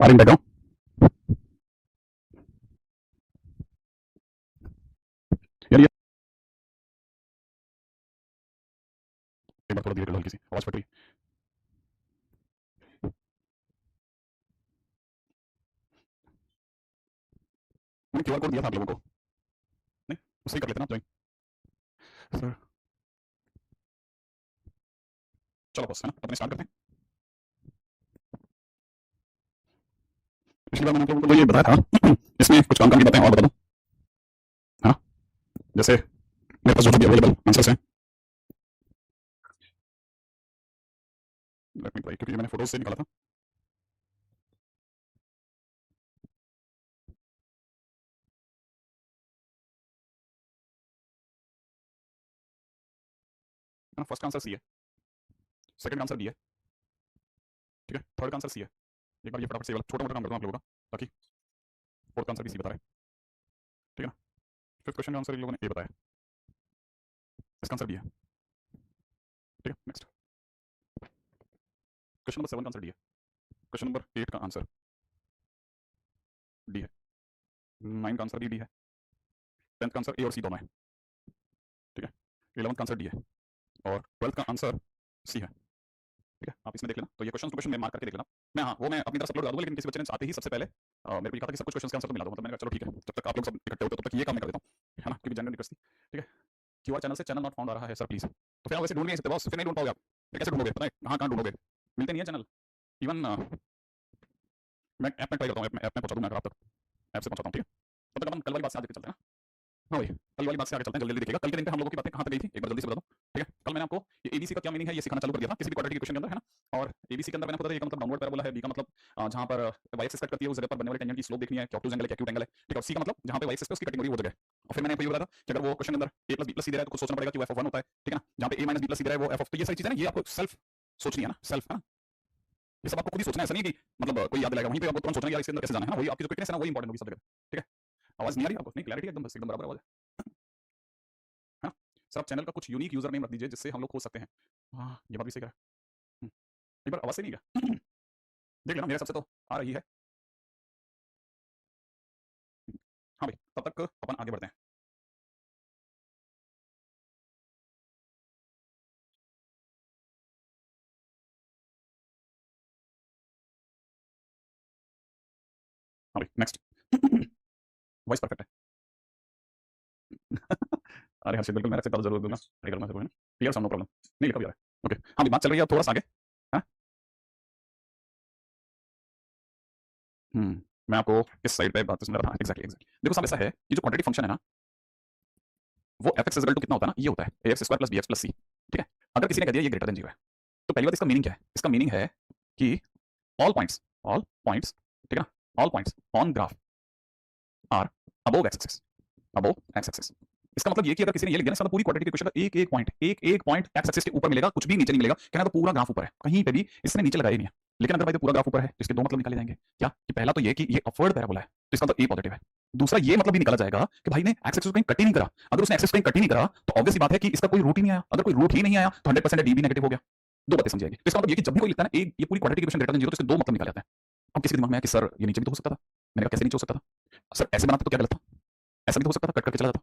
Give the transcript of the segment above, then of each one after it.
are in background. यार ये एक बार थोड़ा धीरे हल्की सी आवाज फट रही। मैंने क्यूआर कोड दिया था आप लोगों को, नहीं उससे ही कर लेते ना ज्वाइन सर। चलो बस है ना, अपने स्टार्ट करते हैं। पिछली बार मैंने आप लोगों को तो ये बताया था इसमें कुछ काम की बातें और बता दूं। हाँ, जैसे मेरे पास जो भी अवेलेबल आंसर्स हैं, क्योंकि मैंने फोटोज से निकाला था। फर्स्ट आंसर सी है, सेकंड आंसर बी है, ठीक है, थर्ड आंसर सी है। एक बार ये फटाफट से वाला छोटा मोटा काम करता हूं आप लोगों का, ताकि फोर्थ आंसर भी सी बता रहे, ठीक है ना। फिफ्थ क्वेश्चन का आंसर इन लोगों ने ए बताया, इसका आंसर बी है, ठीक है। नेक्स्ट क्वेश्चन नंबर 7 का आंसर डी है, क्वेश्चन नंबर 8 का आंसर डी है, 9 का आंसर भी डी है, 10th का आंसर ए और सी दोनों है, ठीक है। 11th का आंसर डी है और 12th का आंसर सी है, ठीक है। आप इसमें देख लेना, तो ये क्वेश्चन टू क्वेश्चन में मार्क करके देख लेना। मैं हाँ वो मैं अपनी तरफ से अपलोड कर दूंगा, लेकिन किसी बच्चे ने आते ही सबसे पहले मेरे को लिखा था कि सब कुछ क्वेश्चन का आंसर तो मिला दो, मतलब मैंने कहा चलो ठीक है, जब तक आप लोग सब इकट्ठे होते हो तब तक ये काम मैं कर देता हूँ, है ना, क्योंकि जनरल रिक्वेस्ट थी, ठीक है। क्यूआर चैनल से चैनल नॉट फाउंड आ रहा है सर प्लीज, तो फिर आप वैसे ढूंढ नहीं सकते बॉस, फिर नहीं ढूंढ पाओगे आप, फिर कैसे ढूंढोगे, पता है कहाँ कहाँ ढूंढोगे, मिलते नहीं है चैनल। इवन मैं ऐप में ट्राई करता हूँ, ऐप में पहुंचा दूँ मैं आप तक, ऐप से पहुंचाता हूँ, ठीक है। तब तक अपन कल वाली बात से आगे चलते हैं ना। हाँ भाई, कल वाली बात से आगे चलते हैं, जल्दी जल्दी देखिएगा। कल के दिन पे हम लोगों की बातें कहाँ तक गई थी एक बार जल्दी से बता दूं, ठीक है। कल मैंने आपको ये एबीसी का क्या मीनिंग है ये सिखाना चालू कर दिया था किसी भी क्वाड्रेटिक इक्वेशन के अंदर, है ना। और एबीसी के अंदर मैंने आपको बताया ए का मतलब डाउनवर्ड पैराबोला है, बी का मतलब जहां पर वाई एक्सिस कट करती है उस जगह पर बनने वाले टेंजेंट की स्लोप देखनी है, क्या ऑब्टयूज एंगल है क्या एक्यूट एंगल है, ठीक है। और सी का मतलब जहां पे वाई एक्सिस पे उसकी कटिंग हो रही है वो जगह। और फिर मैंने आपको ये बताया था कि अगर वो क्वेश्चन के अंदर a प्लस बी प्लस सी दे रहा है तो कुछ सोचना पड़ेगा कि वो f(1) होता है, ठीक है ना। जहां पे a माइनस बी प्लस सी दे रहा है वो f(, तो ये सारी चीजें ना ये आपको सेल्फ सोचनी है ना, सेल्फ, है ना। ये सब आपको खुद ही सोचना है, ऐसा नहीं है कि मतलब कोई याद दिलाएगा, वहीं पे आपको तुरंत सोचना है यार इसके अंदर कैसे जाना है ना, वही आपकी जो क्विकनेस है ना वही इंपॉर्टेंट होगी सब जगह, ठीक है। आवाज नहीं आ रही आपको, नहीं क्लैरिटी एकदम बस एकदम बराबर आवाज है ना। सर आप चैनल का कुछ यूनिक यूजर नेम रख दीजिए जिससे हम लोग खोज सकते हैं। हाँ ये बात भी सही है, एक बार आवाज से नहीं क्या देख लेना, मेरे हिसाब से तो आ रही है। हाँ भाई, तब तक अपन आगे बढ़ते हैं। हाँ भाई नेक्स्ट वॉइस परफेक्ट है अरे हर्षित बिल्कुल मैं रख जरूर दूंगा, ट्राई करूंगा जरूर, है ना। क्लियर साउंड नो प्रॉब्लम, नहीं लिखा भी आ रहा है, ओके। हाँ भाई बात चल रही है, अब थोड़ा सा आगे। हाँ मैं आपको इस साइड पे बात समझा रहा था, एग्जैक्टली एग्जैक्टली। देखो साहब ऐसा है, ये जो क्वाड्रेटिक फंक्शन है ना वो एफ एक्स इक्वल टू कितना होता है ना, ये होता है a x square plus b x plus c, ठीक है। अगर किसी ने कह दिया ये ग्रेटर देन 0 है, तो पहली बात इसका मीनिंग क्या है, इसका मीनिंग है कि ऑल पॉइंट्स, ठीक है ना, all points on graph are above x axis, above x axis. इसका मतलब ये कि अगर किसी ने ये लिख दिया ना, इसका मतलब पूरी क्वाड्रेटिक इक्वेशन का एक एक पॉइंट एक्स एक्सिस के ऊपर मिलेगा, कुछ भी नीचे नहीं मिलेगा, कहना तो पूरा ग्राफ ऊपर है, कहीं पे भी इसने नीचे लगाया ही नहीं है। लेकिन अगर भाई तो पूरा ग्राफ ऊपर है तो इसके दो मतलब निकाले जाएंगे, क्या कि पहला तो ये कि ये अपवर्ड पैराबोला है तो इसका मतलब ए पॉजिटिव है। दूसरा ये मतलब भी निकाला जाएगा कि भाई ने एक्स एक्सिस कहीं कट ही नहीं करा, अगर उसने एक्सिस कहीं कट ही नहीं करा तो ऑब्वियस सी बात है कि इसका कोई रूट ही नहीं आया, अगर कोई रूट ही नहीं आया तो 100% डी भी नेगेटिव हो गया। दो बातें समझ आएगी, तो इसका मतलब ये कि जब भी कोई लिखता है ना ये पूरी क्वाड्रेटिक इक्वेशन ग्रेटर देन 0 तो इसके दो मतलब निकाले जाते हैं। अब किसी के दिमाग में है कि सर ये नीचे भी तो हो सकता था, मैंने कहा कैसे नीचे हो सकता था सर, ऐसे बनाते तो क्या गलत था, ऐसा भी तो हो सकता था कट करके चला जाता।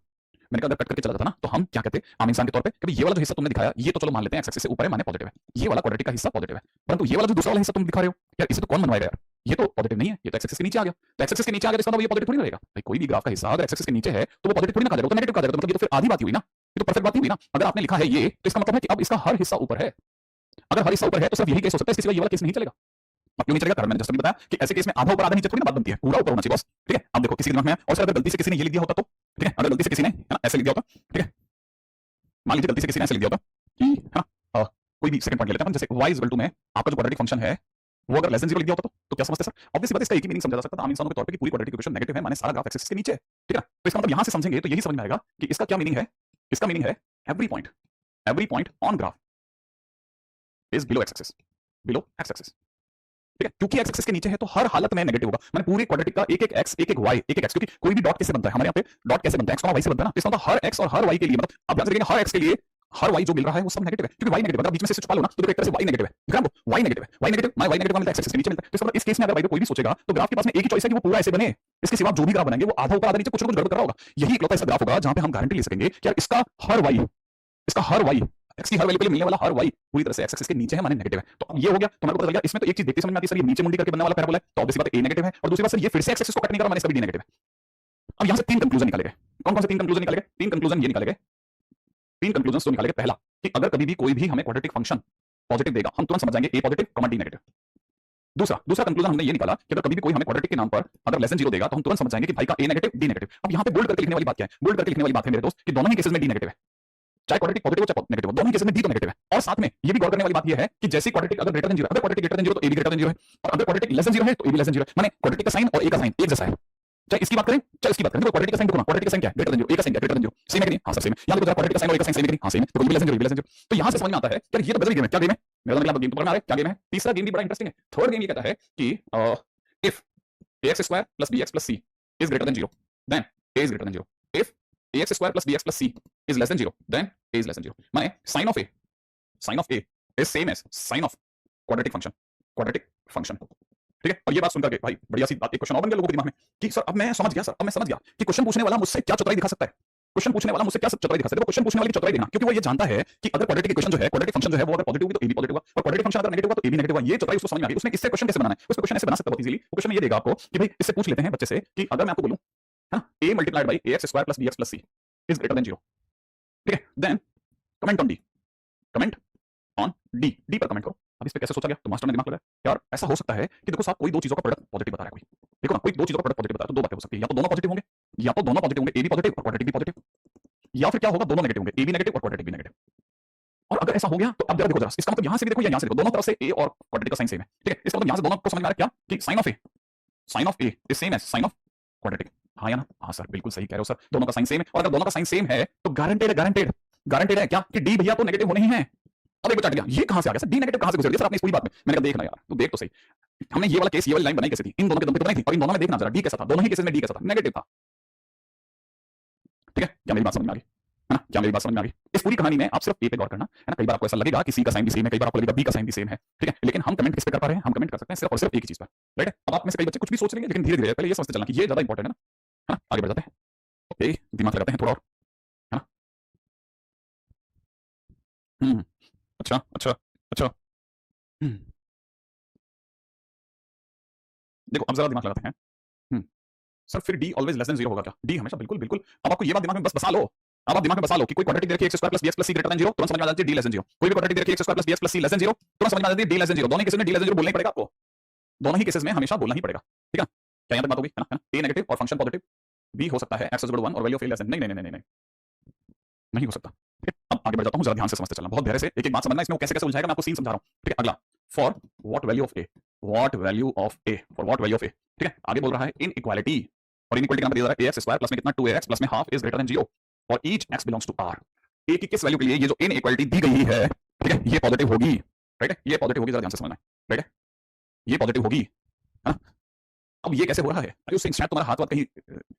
मैंने कहा अगर कट करके चला जाता ना तो हम क्या कहते हैं आम इंसान के तौर पे कि ये वाला जो हिस्सा तुमने दिखाया ये तो चलो मान लेते हैं एक्स एक्सिस से ऊपर है माने पॉजिटिव है, ये वाला क्वाड्रेटिक का हिस्सा पॉजिटिव है, परंतु ये वाला जो दूसरा वाला हिस्सा तुम दिखा रहे हो यार इसे तो कौन मनवाएगा यार, ये तो पॉजिटिव नहीं है, ये तो एक्स एक्सिस के नीचे आ गया, तो एक्स एक्सिस के नीचे आ गया इसका मतलब ये पॉजिटिव थोड़ी रहेगा भाई। कोई भी ग्राफ का हिस्सा अगर एक्स एक्सिस के नीचे है तो वो पॉजिटिव थोड़ी ना कहा जाएगा, तो नेगेटिव कहा जाएगा, मतलब ये तो फिर आधी बात ही हुई ना, ये तो परफेक्ट बात ही हुई ना। अगर आपने लिखा है ये तो इसका मतलब है कि अब इसका हर हिस्सा ऊपर है, अगर हर हिस्सा ऊपर है तो सिर्फ यही केस हो सकता है, इसके सिवा ये वाला केस नहीं चलेगा। अब क्यों नहीं चलेगा, कारण मैंने जस्ट अभी बताया कि ऐसे केस में आधा ऊपर आधा नीचे थोड़ी ना बात बनती है, पूरा ऊपर होना चाहिए बॉस, ठीक है। अब देखो किसी के दिमाग में और सर अगर गलती से किसी ने ये लिख दिया होता तो, ठीक है, अगर गलती से किसी ने है ना ऐसे लिख दिया होता, ठीक है, मान लीजिए गलती से किसी ने ऐसे लिख दिया होता कि है ना कोई भी सेकंड पॉइंट ले लेते हैं जैसे y इक्वल टू में आपका जो क्वाड्रेटिक फंक्शन है वो अगर लेस देन 0 लिख दिया होता तो क्या समझते सर, ऑब्वियस बात है इसका एक ही मीनिंग समझा जा सकता है आम इंसानों के तौर पे कि पूरी क्वाड्रेटिक इक्वेशन नेगेटिव है माने सारा ग्राफ एक्सिस के नीचे है, ठीक है। तो इसका मतलब यहां से समझेंगे तो यही समझ में आएगा कि इसका क्या मीनिंग है, इसका मीनिंग है every point on graph is below x axis, below x axis, ठीक है। क्योंकि एक्स एक्सिस के नीचे है तो हर हालत में नेगेटिव होगा, माने पूरी क्वाड्रेटिक का एक एक एक्स एक एक वाई एक एक एक्स, क्योंकि कोई भी डॉट कैसे बनता है हमारे यहाँ पे डॉट कैसे बनता है एक्स वाई से बनता है ना, तो इसका मतलब हर एक्स और हर वाई के लिए मतलब आप ध्यान से देखेंगे हर एक्स के लिए हर y जो मिल रहा है वो सब नेगेटिव है, क्योंकि y नेगेटिव है। अगर बीच में से छुपा लो ना तो देखो एक तरह से y नेगेटिव है, ग्राफ y नेगेटिव है, y negative my y negative मिलता है x एक्सिस के नीचे मिलता है। तो इसका मतलब इस केस में अगर भाई कोई भी सोचेगा तो ग्राफ के पास में एक ही चॉइस है कि वो पूरा ऐसे बने, इसके सिवा जो भी ग्राफ बनाएंगे वो आधा ऊपर आधा नीचे कुछ ना कुछ गड़बड़ कर रहा होगा। यही इकलौता ऐसा ग्राफ होगा जहां पे हम गारंटी ले सकेंगे कि यार इसका हर y x की हर वैल्यू के लिए मिलने वाला हर y पूरी तरह से x एक्सिस के नीचे है, माने नेगेटिव है। तो अब ये हो गया, तुम्हारे को पता चल गया। इसमें तो एक चीज देखते समझ में आती है, सर ये नीचे मुंडी करके बनने वाला पैराबोला है, तो ऑब्वियस बात है a नेगेटिव है, और दूसरी बात सर ये फिर से x एक्सिस को कट नहीं कर रहा, माने इसका भी d नेगेटिव है। अब यहां से तीन कंक्लूजन निकाले गए। कौन कौन से तीन कंक्लूजन निकाले गए? तीन कंक्लूजन ये निकाले गए, तीन कंक्लूजन तो निकाले गए। पहला कि अगर कभी भी कोई भी हमें क्वाड्रेटिक फंक्शन पॉजिटिव देगा हम तुरंत समझ जाएंगे a पॉजिटिव, d नेगेटिव। दूसरा कंक्लूजन हमने ये निकाला कि अगर कभी भी कोई हमें क्वाड्रेटिक के नाम पर अगर लेस देन 0 देगा तो हम तुरंत समझ जाएंगे कि भाई का a नेगेटिव d नेगेटिव। अब यहां पे बोल्ड करके लिखने वाली बात क्या है? बोल्ड करके लिखने वाली बात है मेरे दोस्त कि दोनों ही केसेस में d नेगेटिव है, चाहे क्वाड्रेटिक पॉजिटिव हो चाहे नेगेटिव हो, दोनों ही केसेस में d तो नेगेटिव है। और साथ में ये भी गौर करने वाली बात ये है कि जैसे क्वाड्रेटिक अगर ग्रेटर देन 0, अगर क्वाड्रेटिक ग्रेटर देन 0 तो a भी ग्रेटर देन 0 है, और अगर क्वाड्रेटिक लेस देन 0 है तो a भी लेस देन 0 है, माने क्वाड्रेटिक का साइन और a का साइन एक जैसा है। चाहे इसकी बात करें चाहे इसकी बात करें, देखो क्वाड्रेटिक का साइन देखो ना, क्वाड्रेटिक का साइन क्या है? ग्रेटर देन 0, a का साइन क्या है? ग्रेटर देन 0, सेम है कि नहीं? हां सर सेम है। यहां देखो जरा क्वाड्रेटिक का साइन और a का साइन सेम है कि नहीं? हां सेम है। तो ये भी लेस देन 0, ये भी लेस देन 0। तो यहां से समझ में आता है यार ये तो गजब गेम है। क्या गेम है? मेरा मतलब गेम तो पकड़ में आ रहा है, क्या गेम है? तीसरा गेम भी बड़ा इंटरेस्टिंग है। थर्ड गेम ये कहता है कि if ax square plus bx plus c is greater than 0 then a is greater than 0, if ax square plus bx plus c is less than 0 then a is less than 0। माने sin of a is same as sin of quadratic function। ठीक है। और ये बात सुनकर के भाई बढ़िया सी बात, एक क्वेश्चन और बन गया लोगों के दिमाग में कि सर अब मैं समझ गया, सर अब मैं समझ गया कि क्वेश्चन पूछने वाला मुझसे क्या चतुराई दिखा सकता है। क्वेश्चन पूछने वाला मुझसे क्या चतुराई दिखा सकता है? देखो क्वेश्चन पूछने वाले की चतुराई देखना, क्योंकि वो ये जानता है कि अगर क्वाड्रेटिक इक्वेशन जो है, क्वाड्रेटिक फंक्शन जो है वो अगर पॉजिटिव होगी तो a भी पॉजिटिव होगा, और क्वाड्रेटिक फंक्शन अगर नेगेटिव होगा तो a भी नेगेटिव होगा। ये चतुराई उसको समझ में आ गई। उसने इससे क्वेश्चन कैसे बनाना है? उस क्वेश्चन ऐसे बना सकता है बहुत इजीली। क्वेश्चन में ये देगा आपको कि भाई इससे पूछ लेते हैं बच्चे से कि अगर मैं आपको बोलूं है ना a multiplied by ax square plus bx plus c is greater than 0, ठीक है, then comment on d, comment on d पर कमेंट करो। अब इस पे कैसे सोचा गया? तो मास्टर ने दिमाग लगाया यार ऐसा हो सकता है कि देखो साहब कोई दो चीजों का प्रोडक्ट पॉजिटिव बता रहा है, कोई देखो ना कोई दो चीजों का प्रोडक्ट पॉजिटिव बता रहा है, तो दो बातें हो सकती है, या तो दोनों पॉजिटिव होंगे, या तो दोनों पॉजिटिव होंगे, a भी पॉजिटिव और क्वाड्रेटिक भी पॉजिटिव, या फिर क्या होगा दोनों नेगेटिव होंगे, a भी नेगेटिव और क्वाड्रेटिक भी नेगेटिव। और अगर ऐसा हो गया तो अब जरा देखो जरा, इसका मतलब यहां से भी देखो या यहां से देखो, दोनों तरफ से a और क्वाड्रेटिक का साइन सेम है, ठीक है। इसका मतलब यहां से दोनों को समझ में आ रहा है क्या कि sign of a is same as sign of quadratic. हां या ना? हां सर बिल्कुल सही कह रहे हो सर, दोनों का साइन सेम है, और अगर दोनों का साइन सेम है तो गारंटेड है क्या कि d भैया तो नेगेटिव होने ही है। अब एक बचा गया, ये कहां से आ गया सर? डी नेगेटिव कहां से गुजर गया सर आपने इस पूरी बात में? मैंने कहा देखना यार, तू देख तो सही, हमने ये वाला केस, ये वाली लाइन बनाई कैसे थी? इन दोनों के दम पे बनाई थी, और इन दोनों में देखना जरा डी कैसा था। दोनों ही केसेस में डी कैसा था? नेगेटिव था, ठीक है। क्या मेरी बात समझ में आ गई है ना? क्या मेरी बात समझ में आ गई? इस पूरी कहानी में आप सिर्फ ए पे गौर करना है ना। कई बार आपको ऐसा लगेगा कि सी का साइन भी सेम है, कई बार आपको लगेगा बी का साइन भी सेम है, ठीक है, लेकिन हम कमेंट किस पे कर पा रहे हैं? हम कमेंट कर सकते हैं सिर्फ और सिर्फ एक ही चीज पर, राइट है। अब आप में से कई बच्चे कुछ भी सोच लेंगे, लेकिन धीरे धीरे पहले ये समझते चलना कि ये ज्यादा इंपॉर्टेंट है ना। आगे बढ़ जाते हैं, ओके, दिमाग लगाते हैं थोड़ा और, है ना। अच्छा अच्छा अच्छा, देखो अब जरा दिमाग लगाते हैं। सर फिर d ऑलवेज लेस देन 0 होगा क्या? d हमेशा बिल्कुल बिल्कुल। अब आपको ये बात दिमाग में बस बसा लो, अब आप दिमाग में बसा लो कि कोई क्वाड्रेटिक दे रखी है x square plus bx plus c greater than 0, तुरंत समझ में आ जाती है d लेस देन 0। कोई भी क्वाड्रेटिक दे रखी है x square plus bx plus c less than 0, तुरंत समझ में आ जाती है d लेस देन 0। दोनों ही केसेस में d लेस देन 0 बोलना ही पड़ेगा आपको, दोनों ही केसेस में हमेशा बोलना ही पड़ेगा, ठीक है। क्या यहां तक बात होगी, है ना? a नेगेटिव और फंक्शन पॉजिटिव, b हो सकता है x 1 और value of a less than, नहीं नहीं हो सकता, ठीक है। अब आगे बढ़ जाता हूं, जरा ध्यान से समझते चलना, बहुत धैर्य से एक एक बात समझना, इसमें वो कैसे कैसे उलझाएगा मैं आपको सीन समझा रहा हूं, ठीक है। अगला for what value of a, what value of a, for what value of a, ठीक है। आगे बोल रहा है इन इक्वालिटी, और इनइक्वालिटी का नंबर दिया जा रहा है ax स्क्वायर प्लस में कितना 2ax प्लस में हाफ इज ग्रेटर देन 0 और each x belongs to r। a की किस वैल्यू के लिए ये जो इनइक्वालिटी दी गई है, ठीक है, ये पॉजिटिव होगी, राइट है, ये पॉजिटिव होगी, जरा ध्यान से समझना, राइट है, ये पॉजिटिव होगी, है ना। अब ये कैसे हो रहा है? अरे उससे शायद तुम्हारा हाथ वाथ कहीं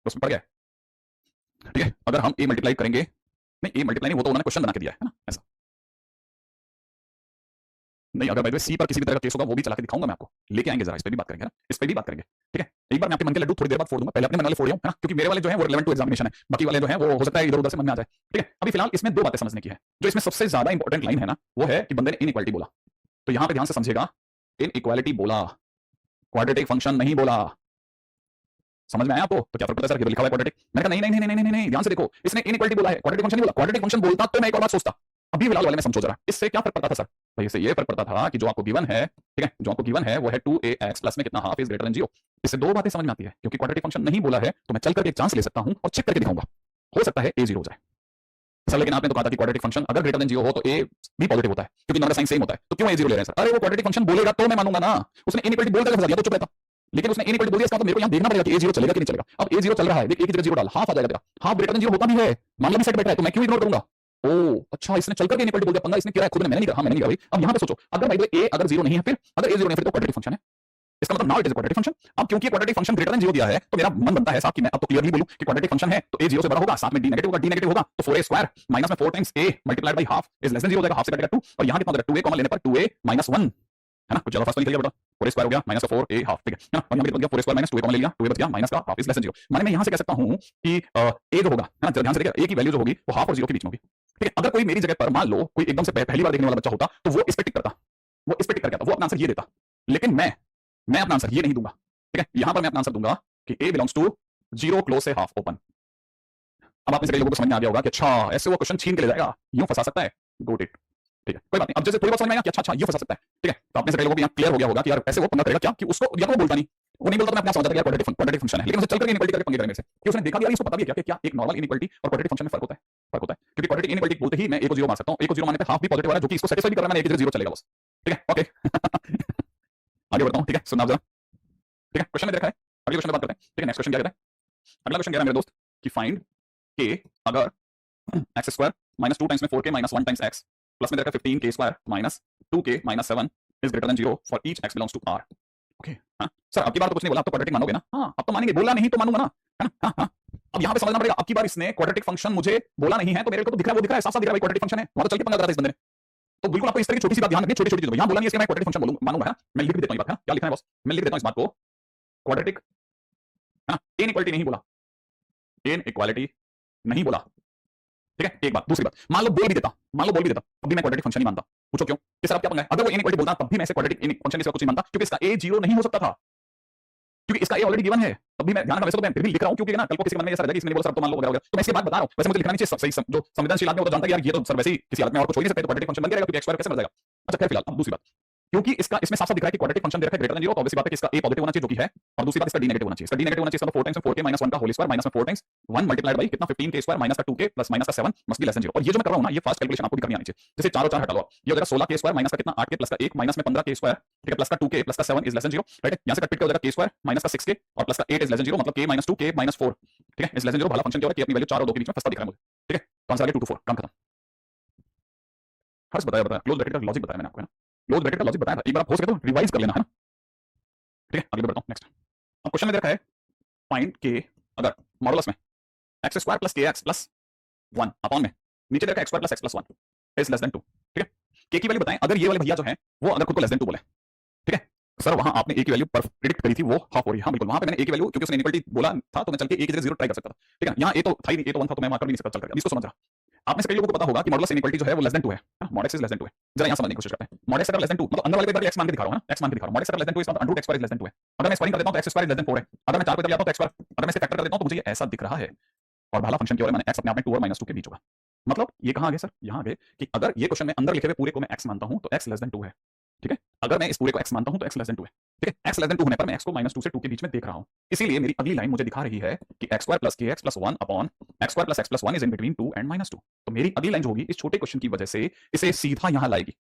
उसमें पड़ गया है, ठीक है। अगर हम a मल्टीप्लाई करेंगे, नहीं a मल्टीप्लाई नहीं, वो तो उन्होंने क्वेश्चन बना के दिया है ना, ऐसा नहीं। अगर भाई सी पर किसी भी तरह का केस होगा वो भी चला के दिखाऊंगा मैं आपको, लेके आएंगे, जरा इस पे भी बात करेंगे ना, इस पे भी बात करेंगे, ठीक है। एक बार मैं आपके मन के लड्डू थोड़ी देर बाद फोड़ दूंगा, पहले अपने मन वाले फोड़ है ना, क्योंकि मेरे वाले जो है वो रिलेवेंट टू एग्जामिनेशन है, बाकी वाले जो है वो हो सकता है इधर उधर से मन में आ जाए, ठीक है। अभी फिलहाल इसमें दो बातें समझने की है। जो इसमें सबसे ज्यादा इंपॉर्टेंट लाइन है ना, वो है कि बंदे ने इनइक्वालिटी बोला, तो यहां पे ध्यान से समझिएगा, इनइक्वालिटी बोला, क्वाड्रेटिक फंक्शन नहीं बोला। समझ में आया आपको? तो क्या फर्क पड़ता है सर, लिखा हुआ है क्वाड्रेटिक, मैंने कहा नहीं, ध्यान से देखो, इसने इनइक्वालिटी बोला है, क्वाड्रेटिक फंक्शन नहीं बोला। क्वाड्रेटिक फंक्शन बोलता तो मैं एक और बात सोचता, अभी फिलहाल वाले में समझो जरा, इससे क्या फर्क पड़ता था सर? भाई इससे ये फर्क पड़ता था कि जो आपको गिवन है, ठीक है, जो आपको गिवन है वो है 2ax प्लस में कितना हाफ इज ग्रेटर देन 0। इससे दो बातें समझ में आती है, क्योंकि क्वाड्रेटिक फंक्शन नहीं बोला है तो मैं चल करके एक चांस ले सकता हूं और चेक करके दिखाऊंगा, हो सकता है a 0 हो जाए सर। लेकिन आपने तो कहा था कि क्वाड्रेटिक फंक्शन अगर ग्रेटर देन 0 हो तो a भी पॉजिटिव होता है, क्योंकि दोनों का साइन सेम होता है, तो क्यों a 0 ले रहे हैं सर? अरे वो क्वाड्रेटिक फंक्शन बोलेगा तो मैं मानूंगा ना, उसने इनइक्वालिटी बोल करके फंसा दिया तो चुप रहता, लेकिन उसने इनइक्वालिटी बोल दिया, इसका मतलब मेरे को यहां देखना पड़ेगा कि a 0 चलेगा कि नहीं चलेगा। अब a 0 चल रहा है, देख एक की जगह 0 डाल, हाफ आ जाएगा तेरा, हाफ ग्रेटर देन 0 होता भी है, मामला भी सेट बैठा है, तो मैं क्यों इग्नोर करूंगा? ओ अच्छा, इसने चलकर के इनइक्वालिटी बोल दिया, पंगा इसने किया है खुद ने, मैंने नहीं कहा, मैंने नहीं कहा भाई। अब यहां पे सोचो, अगर भाई a अगर 0 नहीं है, फिर अगर a 0 नहीं है फिर तो क्वाड्रेटिक फंक्शन है, इसका मतलब now it is quadratic function. अब क्योंकि क्वाड्रेटिक फंक्शन ग्रेटर देन 0 दिया है तो मेरा मन बनता है साहब कि मैं अब तो क्लियरली बोलूं कि क्वाड्रेटिक फंक्शन है तो a 0 से बड़ा होगा, साथ में d नेगेटिव होगा, d नेगेटिव होगा तो 4a स्क्वायर माइनस में 4 times a multiplied by half is less than 0 हो जाएगा, हाफ से कटेगा 2 और यहां कितना हो जाएगा 2a कॉमन लेने पर 2a माइनस 1 है ना, कुछ ज्यादा फास्ट निकल गया बेटा, 4a स्क्वायर हो गया माइनस 4a हाफ, ठीक है ना, और यहां पे बच गया 4a square minus 2a common ले लिया, 2a बच गया माइनस का हाफ इज लेस देन 0। माने मैं यहां से कह सकता हूं कि a जो होगा है ना, ध्यान से देखिए a की वैल्यू जो होगी वो हाफ और 0 के बीच में होगी, ठीक है। अगर कोई मेरी जगह पर मान लो कोई एकदम से पहली बार देखने वाला बच्चा होता तो वो इस पे टिक करता, वो इस पे टिक करके आता, वो अपना आंसर ये देता, लेकिन मैं अपना आंसर ये नहीं दूंगा, ठीक है। यहां पर मैं अपना आंसर दूंगा कि a बिलोंग्स टू 0 क्लोज से हाफ ओपन। अब आप में से कई लोगों को समझ में आ गया होगा कि अच्छा ऐसे वो क्वेश्चन छीन के ले जाएगा, यूं फंसा सकता है, गोट इट, ठीक है, कोई बात नहीं। अब जैसे थोड़ी बात समझ में आएगा कि अच्छा ये फंसा सकता है, ठीक है, तो आप में से कई लोगों को यहां क्लियर हो गया होगा कि यार ऐसे वो पंगा करेगा क्या कि उसको या तो वो बोलता नहीं, वो नहीं बोलता तो मैं अपना समझ जाता कि यार क्वाड्रेटिक फंक्शन है, लेकिन उसे चल करके इनइक्वालिटी करके पंगे करे मेरे से कि उसने देखा भी यार इसको पता भी है क्या कि क्या एक नॉर्मल इनइक्वालिटी और क्वाड्रेटिक फंक्शन में फर्क होता है, क्योंकि क्वाड्रेटिक इनइक्वालिटी बोलते ही मैं a को 0 मान सकता हूं, a को 0 मानने पे हाफ भी पॉजिटिव आ रहा है जो कि इसको सेटिस्फाई भी कर रहा है, मैंने a की जगह 0 चलेगा बस, ठीक है, ओके। आगे बढ़ता हूं, ठीक है, सुनना आप जरा, ठीक है, क्वेश्चन में देखा है, अगले क्वेश्चन में बात करते हैं, ठीक है। नेक्स्ट क्वेश्चन क्या कहता है, अगला क्वेश्चन कह रहा है मेरे दोस्त कि फाइंड k अगर एक्स स्क्वायर माइनस 2 टाइम्स में 4k minus 1 times x plus में देखा 15k square minus 2k minus 7 is greater than 0 for each x belongs to r। Okay, हां सर अब की बार तो कुछ नहीं बोला, अब तो क्वाड्रेटिक मानोगे ना, हां अब तो मानेंगे, बोला नहीं तो मानूंगा ना, है ना, हां हां। अब यहां पे समझना पड़ेगा, अब की बार इसने क्वाड्रेटिक फंक्शन मुझे बोला नहीं है तो मेरे को तो दिख रहा है, वो दिख रहा है, साफ साफ दिख रहा है क्वाड्रेटिक फंक्शन है, वहां तो चल के पंगा करा था इस बंदे ने। तो बिल्कुल आपको इस तरह की छोटी सी बात ध्यान रखनी है, छोटी छोटी चीजें, यहां बोला नहीं है इसलिए मैं क्वाड्रेटिक फंक्शन बोलूंगा मानूंगा, है ना, मैं लिख भी देता हूं ये बात, है क्या लिखना है बॉस, मैं लिख देता हूं इस बात को, क्वाड्रेटिक है ना, इनइक्वालिटी नहीं बोला, इनइक्वालिटी नहीं बोला, ठीक है। एक बात, दूसरी बात, मान लो बोल भी देता, मान लो बोल भी देता तब भी मैं क्वाड्रेटिक फंक्शन नहीं मानता, पूछो क्यों, कि सर अब क्या पंगा है, अगर वो इनइक्वालिटी बोलता तब भी मैं इसे क्वाड्रेटिक फंक्शन इसका कुछ नहीं मानता, क्योंकि इसका a 0 नहीं हो सकता था, क्योंकि इसका a ऑलरेडी गिवन है, तब भी मैं ध्यान रखना, वैसे तो मैं फिर भी लिख रहा हूं क्योंकि ना कल को किसी के मन में ऐसा रहेगा कि इसने बोला सर अब तो मान लो वगैरह, तो मैं इसके बाद बता रहा हूं, वैसे मुझे लिखना नहीं चाहिए, सही जो संवेदनशील आदमी वो तो जानता है यार ये तो सर वैसे ही किसी हालत में और कुछ हो ही नहीं सकता, तो क्वाड्रेटिक फंक्शन बन गया क्योंकि x स्क्वायर कैसे बन जाएगा। अच्छा खैर फिलहाल अब दूसरी बात, क्योंकि इसका इसमें साफ साफ दिख रहा है कि क्वाड्रेटिक फंक्शन दे रखा है ग्रेटर देन 0, तो ऑब्वियस बात है कि इसका a पॉजिटिव होना चाहिए जो कि है, और दूसरी बात इसका d नेगेटिव होना चाहिए, इसका d नेगेटिव होना चाहिए, इसका 4 टाइम्स 4k माइनस 1 का होल स्क्वायर माइनस में 4 टाइम्स 1 मल्टीप्लाइड बाय कितना 15k स्क्वायर माइनस का 2k प्लस माइनस का 7 मस्ट बी लेस देन 0। और ये जो मैं कर रहा हूं ना ये फास्ट कैलकुलेशन आपको भी करनी आनी चाहिए, जैसे 4 और 4 हटा लो, ये हो जाएगा 16k स्क्वायर माइनस का कितना 8k प्लस का 1 माइनस में 15k स्क्वायर, ठीक है, प्लस का 2k प्लस का 7 इज लेस देन 0, राइट है, यहां से कट पिट के हो जाएगा k स्क्वायर माइनस का 6k और प्लस का 8 इज लेस देन 0, मतलब k माइनस 2 k माइनस 4, ठीक है, इज लेस देन 0, भला फंक्शन क्या हो रहा है कि अपनी वैल्यू 4 और 2 के बीच में फंसता दिख रहा है मुझे, ठीक है, तो आंसर आ गया 2 to 4, काम खत्म। हर्ष बताया क्लोज ब्रैकेट का लॉजिक बताया मैंने आपको, है ना, क्लोज ब्रैकेट का लॉजिक बताया था, एक बार आप हो सके तो रिवाइज कर लेना, है ना, ठीक है। आगे बढ़ता हूं नेक्स्ट, अब क्वेश्चन में दे रखा है फाइंड k अगर मॉडुलस में x square plus kx plus 1 upon में नीचे दे रखा है x square plus x plus 1 is less than 2, ठीक है। k की वैल्यू बताएं अगर ये वाले भैया जो है वो अगर खुद को लेस देन 2 बोले, ठीक है, सर वहां आपने a की वैल्यू पर प्रेडिक्ट करी थी वो हाफ हो रही है, हां बिल्कुल वहां पे मैंने a की वैल्यू क्योंकि उसने इनइक्वालिटी बोला था तो मैं चल के a की जगह 0 ट्राई कर सकता था, ठीक है, यहां a तो था ही नहीं, a तो 1 था तो मैं मार्कर भी नहीं सकता चल कर, इसको समझ रहा। आप में से कई लोगों को पता होगा कि मॉडुलस इनइक्वालिटी जो है वो लेस देन 2 है, mod x is less than 2 है, जरा यहां समझने की कोशिश करते हैं, मॉड x अगर लेस देन 2 मतलब अंदर वाले पे x मान के दिखा रहा हूं, है ना, x मान के दिखा रहा हूं, मॉड x अगर लेस देन 2 इसका मतलब under root x square is less than 2 है, अगर मैं स्क्वायरिंग कर देता हूं तो x square is less then 4 है, अगर मैं 4 पे चला जाता हूं तो x स्क्वायर, अगर मैं इसे फैक्टर कर देता हूं तो मुझे ये ऐसा दिख रहा है, और भाला फंक्शन की ओर मैंने x अपने आप में 2 और माइनस 2 के बीच होगा, मतलब ये कहां आ गए सर, यहां आ गए कि अगर ये क्वेश्चन में अंदर लिखे हुए पूरे को मैं x मानता हूं तो x लेस देन 2 है, ठीक है, अगर मैं इस पूरे को x मानता हूं तो x लेस देन 2 है, ठीक है, x लेस देन 2 होने पर मैं x को -2 से 2 के बीच में देख रहा हूं, इसीलिए मेरी अगली लाइन मुझे दिखा रही है कि x square plus kx plus 1 upon x square plus x plus 1 is in between 2 and -2, तो मेरी अगली लाइन जो होगी इस छोटे क्वेश्चन की वजह से इसे सीधा यहां लाएगी।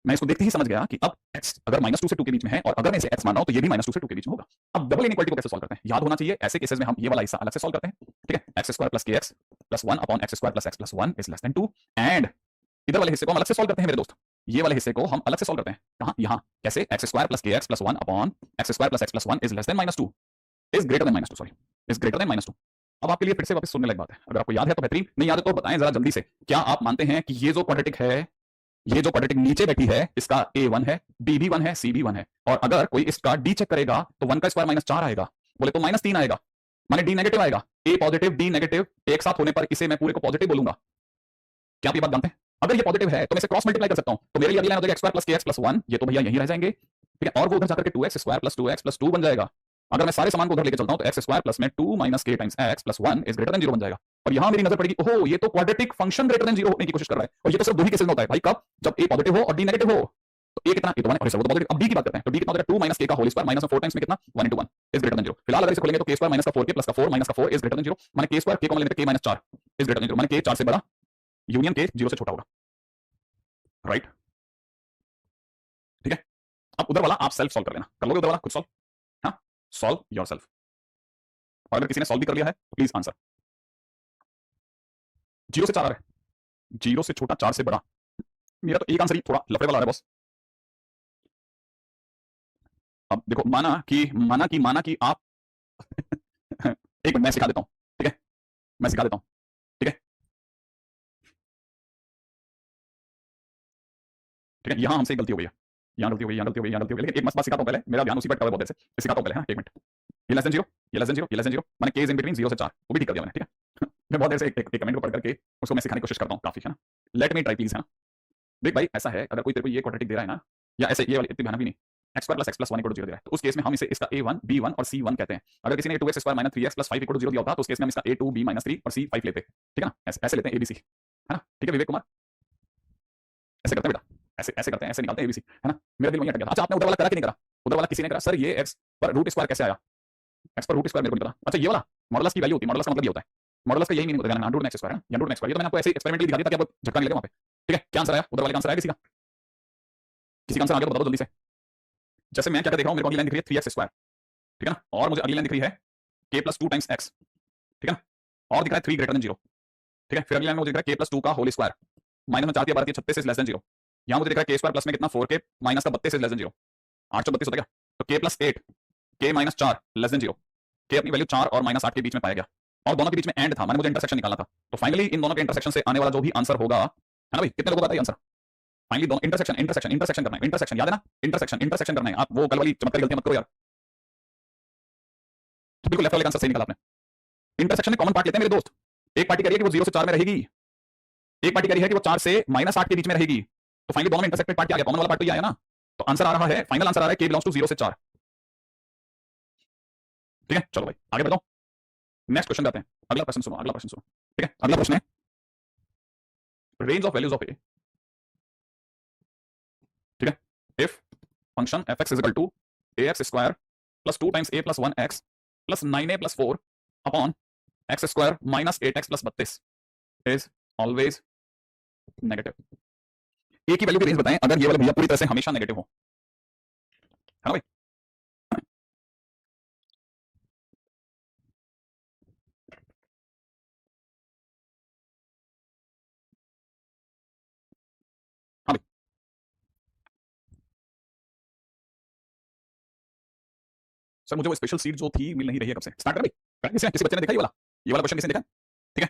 मैं इसको देखते ही समझ गया कि अब x अगर -2 से 2 के बीच में है और अगर मैं इसे x मान रहा हूं तो ये भी -2 से 2 के बीच में होगा। अब डबल इनइक्वालिटी को कैसे सॉल्व करते हैं, याद होना चाहिए ऐसे केसेस में हम ये वाला हिस्सा अलग से सॉल्व करते हैं, ठीक है, x square plus kx plus 1 upon x square plus x plus 1 is less than 2 and इधर वाले हिस्से को हम अलग से सॉल्व करते हैं मेरे दोस्त, ये वाले हिस्से को हम अलग से सॉल्व करते हैं, कहां, यहां कैसे, x square plus kx plus 1 upon x square plus x plus 1 is less than -2 is greater then -2, sorry is greater then -2। अब आपके लिए फिर से वापस सुनने लायक बात है, अगर आपको याद है तो बेहतरीन, नहीं याद है तो बताएं जरा जल्दी से, क्या आप मानते हैं कि ये जो क्वाड्रेटिक है, ये जो क्वाड्रेटिक नीचे बैठी है इसका a1 है, b भी 1 है, c भी 1 है, और अगर कोई इसका d चेक करेगा तो 1 का स्क्वायर -4 आएगा, बोले तो -3 आएगा, माने d नेगेटिव आएगा, a पॉजिटिव d नेगेटिव एक साथ होने पर इसे मैं पूरे को पॉजिटिव बोलूंगा। क्या आप ये बात जानते हैं, अगर ये पॉजिटिव है तो मैं इसे क्रॉस मल्टीप्लाई कर सकता हूं, तो मेरे लिए अगली लाइन हो जाएगी x square plus kx plus 1, ये तो भैया यहीं रह जाएंगे, ठीक है, और वो उधर जाकर के 2x square plus 2x plus 2 बन जाएगा। अगर मैं सारे सामान को उधर लेके चलता हूं तो x स्क्वायर प्लस में 2 minus k times x plus 1 is greater than 0 बन जाएगा, और यहां मेरी नजर पड़ेगी ओहो ये तो क्वाड्रेटिक फंक्शन ग्रेटर देन 0 होने की कोशिश कर रहा है, और ये तो सिर्फ दो ही केसेस में होता है भाई, कब, जब a पॉजिटिव हो और d नेगेटिव हो, तो a कितना, a तो 1 और सर वो तो पॉजिटिव, अब b की बात करते हैं, तो b कितना हो जाएगा 2 माइनस k का होल स्क्वायर माइनस में 4 टाइम्स में कितना 1 into 1 इज ग्रेटर देन 0। फिलहाल अगर इसे खोलेंगे तो k स्क्वायर माइनस का 4k प्लस का 4 माइनस का 4 इज ग्रेटर देन 0, माने k स्क्वायर k को लेने पे k minus 4 is greater than 0, माने k 4 से बड़ा यूनियन k 0 से छोटा होगा, राइट, ठीक है। अब उधर वाला आप सेल्फ सॉल्व कर लेना, कर लोगे उधर वाला खुद सॉल्व, हाँ सॉल्व योरसेल्फ, और अगर किसी ने सॉल्व भी कर लिया है तो प्लीज आंसर। 0 से 4 आ रहा है, 0 से छोटा 4 से बड़ा, मेरा तो एक आंसर ही थोड़ा लफड़े वाला है बॉस। अब देखो, माना कि आप एक मिनट मैं सिखा देता हूं, ठीक है, मैं सिखा देता हूं, ठीक है, ठीक है, यहां हमसे एक गलती हो गई है, यहां गलती हो गई, यहां गलती हो गई, यहां गलती हो गई, लेकिन एक मस्त बात सिखाता हूं पहले, मेरा ध्यान उसी पर बहुत देर से, सिखाता हूं पहले, हाँ, एक मिनट, ये लेस देन जीरो, ये लेस देन जीरो, ये लेस देन जीरो, मैंने के इज इन बिटवीन 0 से 4, वो भी ठीक कर दिया मैंने, ठीक है। मैं बहुत देर से एक कमेंट को पढ़ करके उसको मैं सिखाने की कोशिश करता हूं काफी, है ना। लेट मी ट्राई प्लीज, है ना। देख भाई, ऐसा है, अगर कोई तेरे को ये क्वाड्रेटिक दे रहा है ना, या ऐसे ये वाली इतनी भयानक भी नहीं, x square plus x plus 1 equal to 0 दे रहा है, तो उस केस में हम इसे इसका a1 b1 और c1 कहते हैं। अगर किसी ने 2x square minus 3x plus 5 equal to 0 दिया होता तो उस केस में हम इसका a2 b माइनस 3 और c5 लेते, ठीक है ना, ऐसे लेते हैं abc, है ना, ठीक है विवेक कुमार, ऐसे करते हैं बेटा, ऐसे ऐसे करते हैं, ऐसे निकालते हैं abc, है ना। मेरा दिल वहीं अटक गया था। अच्छा, आपने उधर वाला करा कि नहीं करा? उधर वाला किसी ने करा? सर ये x पर रूट स्क्वायर कैसे आया? x पर रूट स्क्वायर मेरे को नहीं पता। अच्छा, ये वाला मॉडुलस की वैल्यू होती है, मॉडुलस का मतलब ये होता है, मॉडुलस का यही मीनिंग होता है, अंडर रूट x स्क्वायर है ना, अंडर रूट x स्क्वायर। ये तो मैंने आपको ऐसे एक्सपेरिमेंटली दिखा दिया ताकि आपको झटका नहीं लगे वहां पे, ठीक है। क्या आंसर आया उधर वाले का? आंसर आया किसी का? किसी का आंसर आ गया तो बता दो जल्दी से। जैसे मैं क्या देख रहा हूं, मेरे को अगली लाइन दिख रही है 3x स्क्वायर, ठीक है ना, और मुझे अगली लाइन दिख रही है k प्लस 2 टाइम्स x, ठीक है ना, और दिख रहा है 3 ग्रेटर देन 0, ठीक है। फिर अगली लाइन में मुझे दिख रहा है k प्लस 2 का होल स्क्वायर माइनस में 4 दिया 12 36 इज लेस देन 0। यहां मुझे दिख रहा है k स्क्वायर प्लस में कितना 4k माइनस का 32 इज लेस देन 0, 832 होता है क्या? तो k plus 8 k minus 4 less than 0, k अपनी वैल्यू 4 और माइनस 8 के बीच में पाया गया, और दोनों के बीच में एंड था, मैंने मुझे इंटरसेक्शन निकालना था। तो फाइनली इन दोनों के इंटरसेक्शन से आने वाला जो भी आंसर होगा, है ना भाई, कितने लोगों को पता है आंसर? फाइनली दोनों इंटरसेक्शन इंटरसेक्शन इंटरसेक्शन करना है, इंटरसेक्शन याद है ना, इंटरसेक्शन इंटरसेक्शन करना है। आप वो कल वाली चमत्कारी गलती मत करो यार, तो बिल्कुल लेफ्ट वाले का आंसर सही निकाला आपने। इंटरसेक्शन में कॉमन पार्ट लेते हैं मेरे दोस्त, एक पार्टी कह रही है कि वो 0 से 4 में रहेगी, एक पार्टी कह रही है कि वो 4 से माइनस 8 के बीच में रहेगी, तो फाइनली दोनों में इंटरसेक्टेड पार्ट क्या आ गया? कॉमन वाला पार्ट तो ये आया ना, तो आंसर आ रहा है, फाइनल आंसर आ रहा है k बिलोंग्स टू 0 से 4, ठीक है। चलो भाई आगे बढ़ो, नेक्स्ट क्वेश्चन जाते हैं, अगला प्रश्न सुनो, अगला प्रश्न सुनो, ठीक है। अगला प्रश्न है range of values of a, ठीक है। If function fx is equal to ax square plus 2 times a plus 1x plus 9a plus 4 upon x square minus 8x plus 32 is always negative. A की value की range बताएं अगर ये वाला भैया पूरी तरह से हमेशा नेगेटिव हो, है ना भाई। हाँ भाई, सर मुझे वो स्पेशल सीट जो थी मिल नहीं रही है, कब से स्टार्ट कर भाई? किसी बच्चे ने देखा ये वाला क्वेश्चन किसने देखा? ठीक है,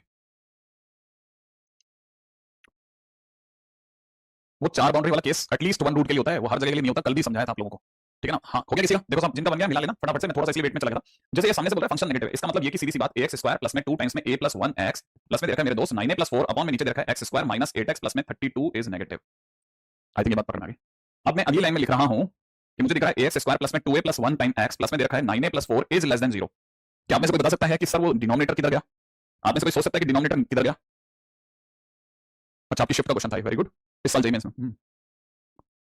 वो 4 बाउंड्री वाला केस एटलीस्ट 1 रूट के लिए होता है, वो हर जगह के लिए नहीं होता, कल भी समझाया था आप लोगों को, ठीक है ना। हाँ हो गया किसी का? देखो सब जिनका बन गया मिला लेना फटाफट से, मैं थोड़ा सा इसलिए वेट में चला गया था। जैसे ये सामने से बोल रहा है फंक्शन नेगेटिव है, इसका मतलब ये कि सीधी सी बात ax स्क्वायर प्लस में 2 टाइम्स में a प्लस 1x प्लस में देखा है मेरे दोस्त 9a प्लस 4 अपॉन में नीचे देखा है x square minus 8x plus में 32 इज नेगेटिव। आई थिंक ये बात पकड़ में आ गई। अब मैं अगली लाइन में लिख रहा हूं कि मुझे दिख रहा है ax स्क्वायर प्लस में 2a plus 1 time x plus में देखा है 9a plus 4 is less than 0। क्या आप में से कोई बता सकता है कि सर वो डिनोमिनेटर किधर गया? आप में से कोई सोच सकता है कि डिनोमिनेटर किधर गया? अच्छा, आपकी शिफ्ट का क्वेश्चन था, वेरी गुड, इस साल जेईई में।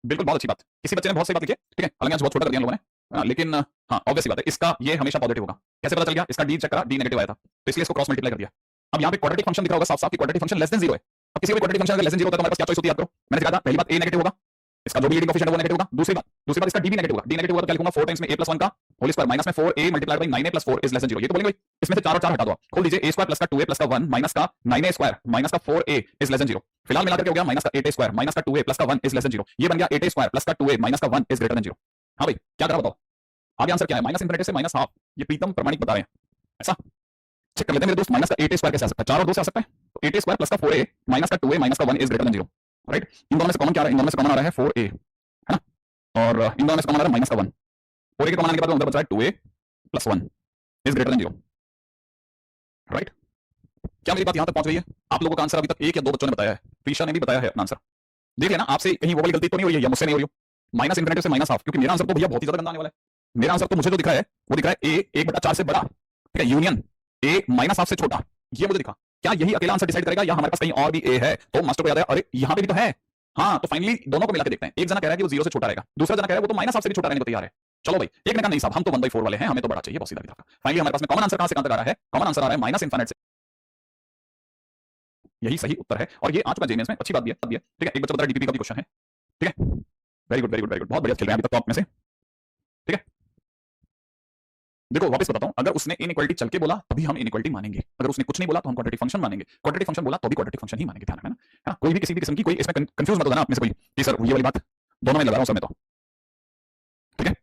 बिल्कुल, बहुत अच्छी बात, किसी बच्चे ने बहुत सही बात लिखी है, ठीक है। हालांकि बहुत छोटा कर दिया लोगों ने, लेकिन हाँ ऑब्वियस बात है, इसका ये हमेशा पॉजिटिव होगा। कैसे पता चल गया? इसका डी चेक करा, डी नेगेटिव आया था, तो इसलिए इसको क्रॉस मल्टीप्लाई कर दिया। अब यहाँ पे क्वाड्रेटिक फंक्शन दिख रहा होगा साफ साफ कि क्वाड्रेटिक फंक्शन लेस देन 0 है। अब किसी भी क्वाड्रेटिक फंक्शन अगर लेस देन 0 होता है तो हमारे पास क्या चॉइस होती है? आपको मैंने सिखाया था, पहली बात a नेगेटिव होगा, इसका जो भी लीडिंग कोएफिशिएंट है वो नेगेटिव होगा। दूसरी बात इसका डी भी नेगेटिव होगा, डी नेगेटिव होगा तो क्या लिखूंगा 4 टाइम्स में a प्लस 1 का होल स्क्वायर माइनस में 4a multiplied by 9a plus 4 is less than 0। ये तो बोलेंगे भाई इसमें से 4 और 4 हटा दो, खोल दीजिए a स्क्वायर प्लस का 2a प्लस का 1 माइनस का 9a स्क्वायर माइनस का 4a इज लेस देन 0। फिलहाल मिलाकर के हो गया माइनस का 8a स्क्वायर माइनस का 2a प्लस का 1 इज लेस देन 0। ये बन गया 8a स्क्वायर प्लस का 2a माइनस का 1 इज ग्रेटर देन 0। हाँ भाई क्या करा बताओ, आगे आंसर क्या है? माइनस इंफिनिटी से माइनस हाफ। ये प्रीतम प्रमाणिक बता रहे हैं, ऐसा चेक कर लेते हैं मेरे दोस्त। माइनस का 8a स्क्वायर कैसे आ सकता है? 4 और 2 से आ सकता है, तो 8a स्क्वायर प्लस का 4a माइनस का 2a माइनस का 1 इज ग्रेटर देन 0, राइट। इन दोनों में से कॉमन क्या आ रहा है? इन दोनों में से कॉमन आ रहा है 4a, है ना, और इन दोनों में से कॉमन आ रहा है माइनस का 1। 4a के कॉमन आने के बाद अंदर बच रहा है 2a plus 1 is greater than 0, right. क्या मेरी बात यहां तक पहुंच गई है? आप लोगों का आंसर अभी तक एक या दो बच्चों ने बताया है, प्रीशा ने भी बताया है अपना आंसर। देख लेना आपसे कहीं वो वाली गलती तो नहीं हो रही है या मुझसे नहीं हो रही हो। माइनस इंफिनिटी से माइनस हाफ, क्योंकि मेरा आंसर तो भैया बहुत ही ज्यादा गंदा आने वाला है। मेरा आंसर तो मुझे जो दिखा है वो दिख रहा है a 1/4 से बड़ा, ठीक है, यूनियन a माइनस हाफ से छोटा, ये मुझे दिखा। क्या यही अकेला आंसर डिसाइड करेगा या हमारे पास कहीं और भी a है? तो मास्टर को याद है, अरे यहाँ पे भी तो है। हाँ, तो फाइनली दोनों को मिला के देखते हैं। एक जना कह रहा है कि वो 0 से छोटा रहेगा, दूसरा जना कह रहा है वो तो माइनस हाफ से भी छोटा रहने को तैयार है। चलो भाई, एक ने कहा नहीं साहब हम तो 1/4 वाले हैं, हमें तो बड़ा चाहिए, बहुत सीधा था। फाइनली हमारे पास में कॉमन आंसर कहां से कहां तक आ रहा है? कॉमन आंसर आ रहा है माइनस इंफिनिटी से, यही सही उत्तर है। और ये आ चुका जेएमएस में, अच्छी बात भी है, ठीक है। एक बच्चा बता रहा है डीपीपी का भी क्वेश्चन है, ठीक है। Very good very good very good, बहुत बढ़िया खेल रहे हैं अभी तक टॉप में से, ठीक है। देखो वापस बताता हूं, अगर उसने इनइक्वालिटी चल के बोला तभी हम इनइक्वालिटी मानेंगे, अगर उसने कुछ नहीं बोला तो हम क्वाड्रेटिक फंक्शन मानेंगे, क्वाड्रेटिक फंक्शन बोला तो भी क्वाड्रेटिक फंक्शन ही मानेंगे, ध्यान रखना है ना। कोई भी किसी भी किस्म की कोई इसमें कंफ्यूज मत होना आप में से कोई कि सर ये वाली बात दोनों में लगा रहा हूं सब में, तो ठीक है।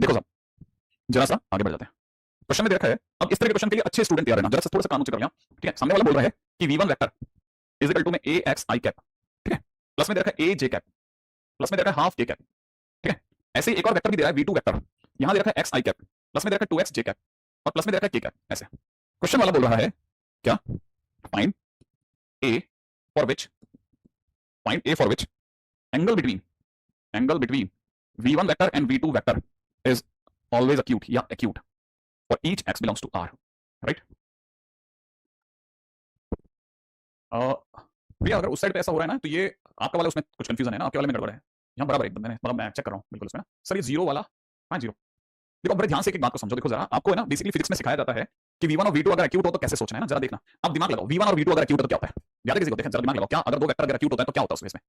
देखो साहब, जरा सा आगे बढ़ जाते हैं। क्वेश्चन में दे रखा है, अब इस तरह के क्वेश्चन के लिए अच्छे स्टूडेंट तैयार रहना। जरा सा थोड़ा सा कान ऊंचे कर लिया, ठीक है। सामने वाला बोल रहा है कि v1 vector is equal to में a x i कैप, ठीक है, प्लस में दे रखा है a j कैप, प्लस में दे रखा है हाफ k कैप, ठीक है। ऐसे ही एक और वेक्टर भी दे रहा है v2 वेक्टर, यहां दे रखा है x i कैप, प्लस में दे रखा है 2x j कैप, और प्लस में दे रखा है k कैप। ऐसे क्वेश्चन वाला बोल रहा है क्या, find a for which, find a for which angle between v1 vector and v2 vector is always acute या acute for each x belongs to R, right? भैया अगर उस साइड पे ऐसा हो रहा है ना, तो ये आपका वाला उसमें कुछ कंफ्यूजन है ना, आपके वाले में गड़बड़ है। यहाँ बराबर एक बंदे ने, मतलब मैं चेक कर रहा हूँ बिल्कुल उसमें ना, सर ये जीरो वाला, हाँ जीरो। देखो बड़े ध्यान से एक बात को समझो, देखो जरा, आपको है ना बेसिकली फिजिक्स में सिखाया जाता है कि v1 और v2 अगर एक्यूट हो तो कैसे सोचना है ना, जरा देखना। आप दिमाग लगाओ, v1 और v2 अगर एक्यूट हो तो क्या होता है, याद है किसी को, देखें जरा दिमाग लगाओ, क्या अगर दो वेक्टर अगर एक्यूट होता है तो क्या होता है उस केस में।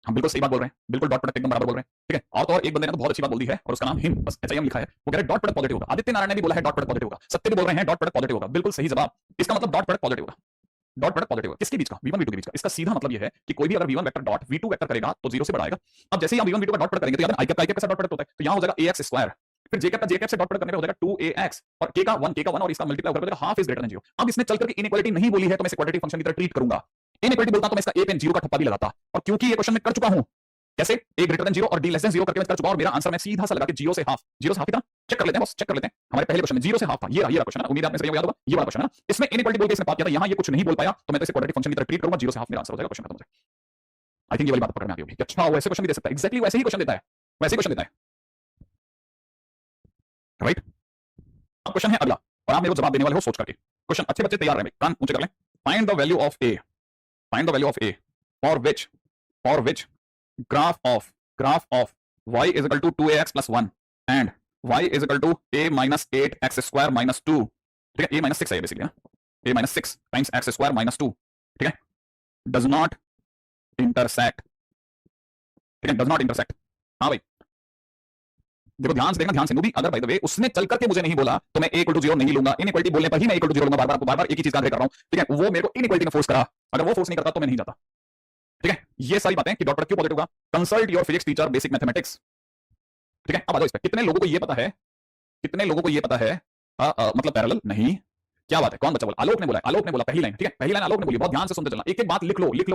हम बिल्कुल सही बात बोल रहे हैं, बिल्कुल डॉट प्रोडक्ट एकदम बराबर बोल रहे हैं, ठीक है। और तो और एक बंदे ने तो बहुत अच्छी बात बोल दी है, और उसका नाम हिम, बस HIM लिखा है, वो कह रहे हैं डॉट प्रोडक्ट पॉजिटिव होगा। आदित्य नारायण ने भी बोला है डॉट प्रोडक्ट पॉजिटिव होगा, सत्य भी बोल रहे हैं डॉट प्रोडक्ट पॉजिटिव होगा, बिल्कुल सही जवाब। इसका मतलब डॉट प्रोडक्ट पॉजिटिव होगा, डॉट प्रोडक्ट पॉजिटिव होगा। किसके बीच का, v1 v2 के बीच का। इसका सीधा मतलब यह है कि कोई भी अगर v1 vector dot v2 vector करेगा तो जीरो से बढ़ाएगा। अब जैसे ही हम v1 v2 का डॉट प्रोडक्ट करेंगे तो याद है i कैप के साथ डॉट प्रोडक्ट होता है, तो यहां हो जाएगा ax स्क्वायर, फिर j कैप से डॉट प्रोडक्ट करने पे हो जाएगा 2ax, और k का 1 और इसका मल्टीप्लाई होकर हाफ इज ग्रेटर देन 0। अब इसने चल करके इनइक्वालिटी नहीं बोली है तो मैं इसे क्वाड्रेटिक फंक्शन की तरह ट्रीट करूंगा। इनइक्वालिटी बोलता तो मैं इसका a पेन 0 का ठप्पा भी लगाता, और क्योंकि ये क्वेश्चन मैं कर चुका हूं, कैसे a ग्रेटर देन 0 और d लेस देन 0 करके मैं कर चुका हूं, और मेरा आंसर मैं सीधा सा लगा कि 0 से हाफ कितना चेक कर लेते हैं बस, चेक कर लेते हैं। हमारे पहले क्वेश्चन में 0 से हाफ था, ये रहा क्वेश्चन है, उम्मीद है आपने सही याद होगा, ये वाला क्वेश्चन है ना। इसमें इनइक्वालिटी बोल के इसने बात किया था, यहां ये कुछ नहीं बोल पाया तो मैं तो इसे क्वाड्रेटिक फंक्शन की तरह ट्रीट करूंगा, 0 से हाफ मेरा आंसर हो जाएगा, क्वेश्चन खत्म हो जाएगा। आई थिंक ये वाली बात पकड़ में आ गई होगी कि अच्छा वैसे क्वेश्चन भी दे सकता है, एग्जैक्टली वैसे ही क्वेश्चन देता है, वैसे ही क्वेश्चन देता है, राइट। अब क्वेश्चन है अगला, और आप मेरे को जवाब देने वाले हो सोच करके। क्वेश्चन अच्छे बच्चे तैयार रहे, कान ऊंचे कर लें। Find the value of a, find the value of a for which graph of y is equal to 2ax plus 1 and y is equal to a minus 8x square minus 2, ठीक है, a minus 6 है basically ना, a minus 6 times x square minus 2, ठीक है, does not intersect, ठीक है, does not intersect। हाँ भाई देखो ध्यान से देखना, ध्यान से। भी अगर बाय द वे उसने चल करके मुझे नहीं बोला तो मैं a equal to 0 नहीं लूंगा, इनइक्वालिटी बोलने पर ही मैं a equal to 0 लूंगा, बार-बार एक ही चीज का कर रहा हूं, ठीक है। वो मेरे को इनइक्वालिटी में फोर्स करा, अगर वो फोर्स नहीं करता तो मैं नहीं जाता, ठीक है। ये सारी बातें कि डॉट प्रोडक्ट क्यों पॉजिटिव होगा, consult your physics teacher basic mathematics, ठीक है। अब आ जाओ इस पे, कितने लोगों को ये पता है, कितने लोगों को ये पता है मतलब पैरेलल नहीं, क्या बात है, कौन बच्चा बोला, आलोक ने बोला, आलोक ने बोला पहली लाइन, ठीक है, पहली लाइन आलोक ने बोली। बहुत ध्यान से सुनते चलना, एक एक बात लिख लो, ठीक है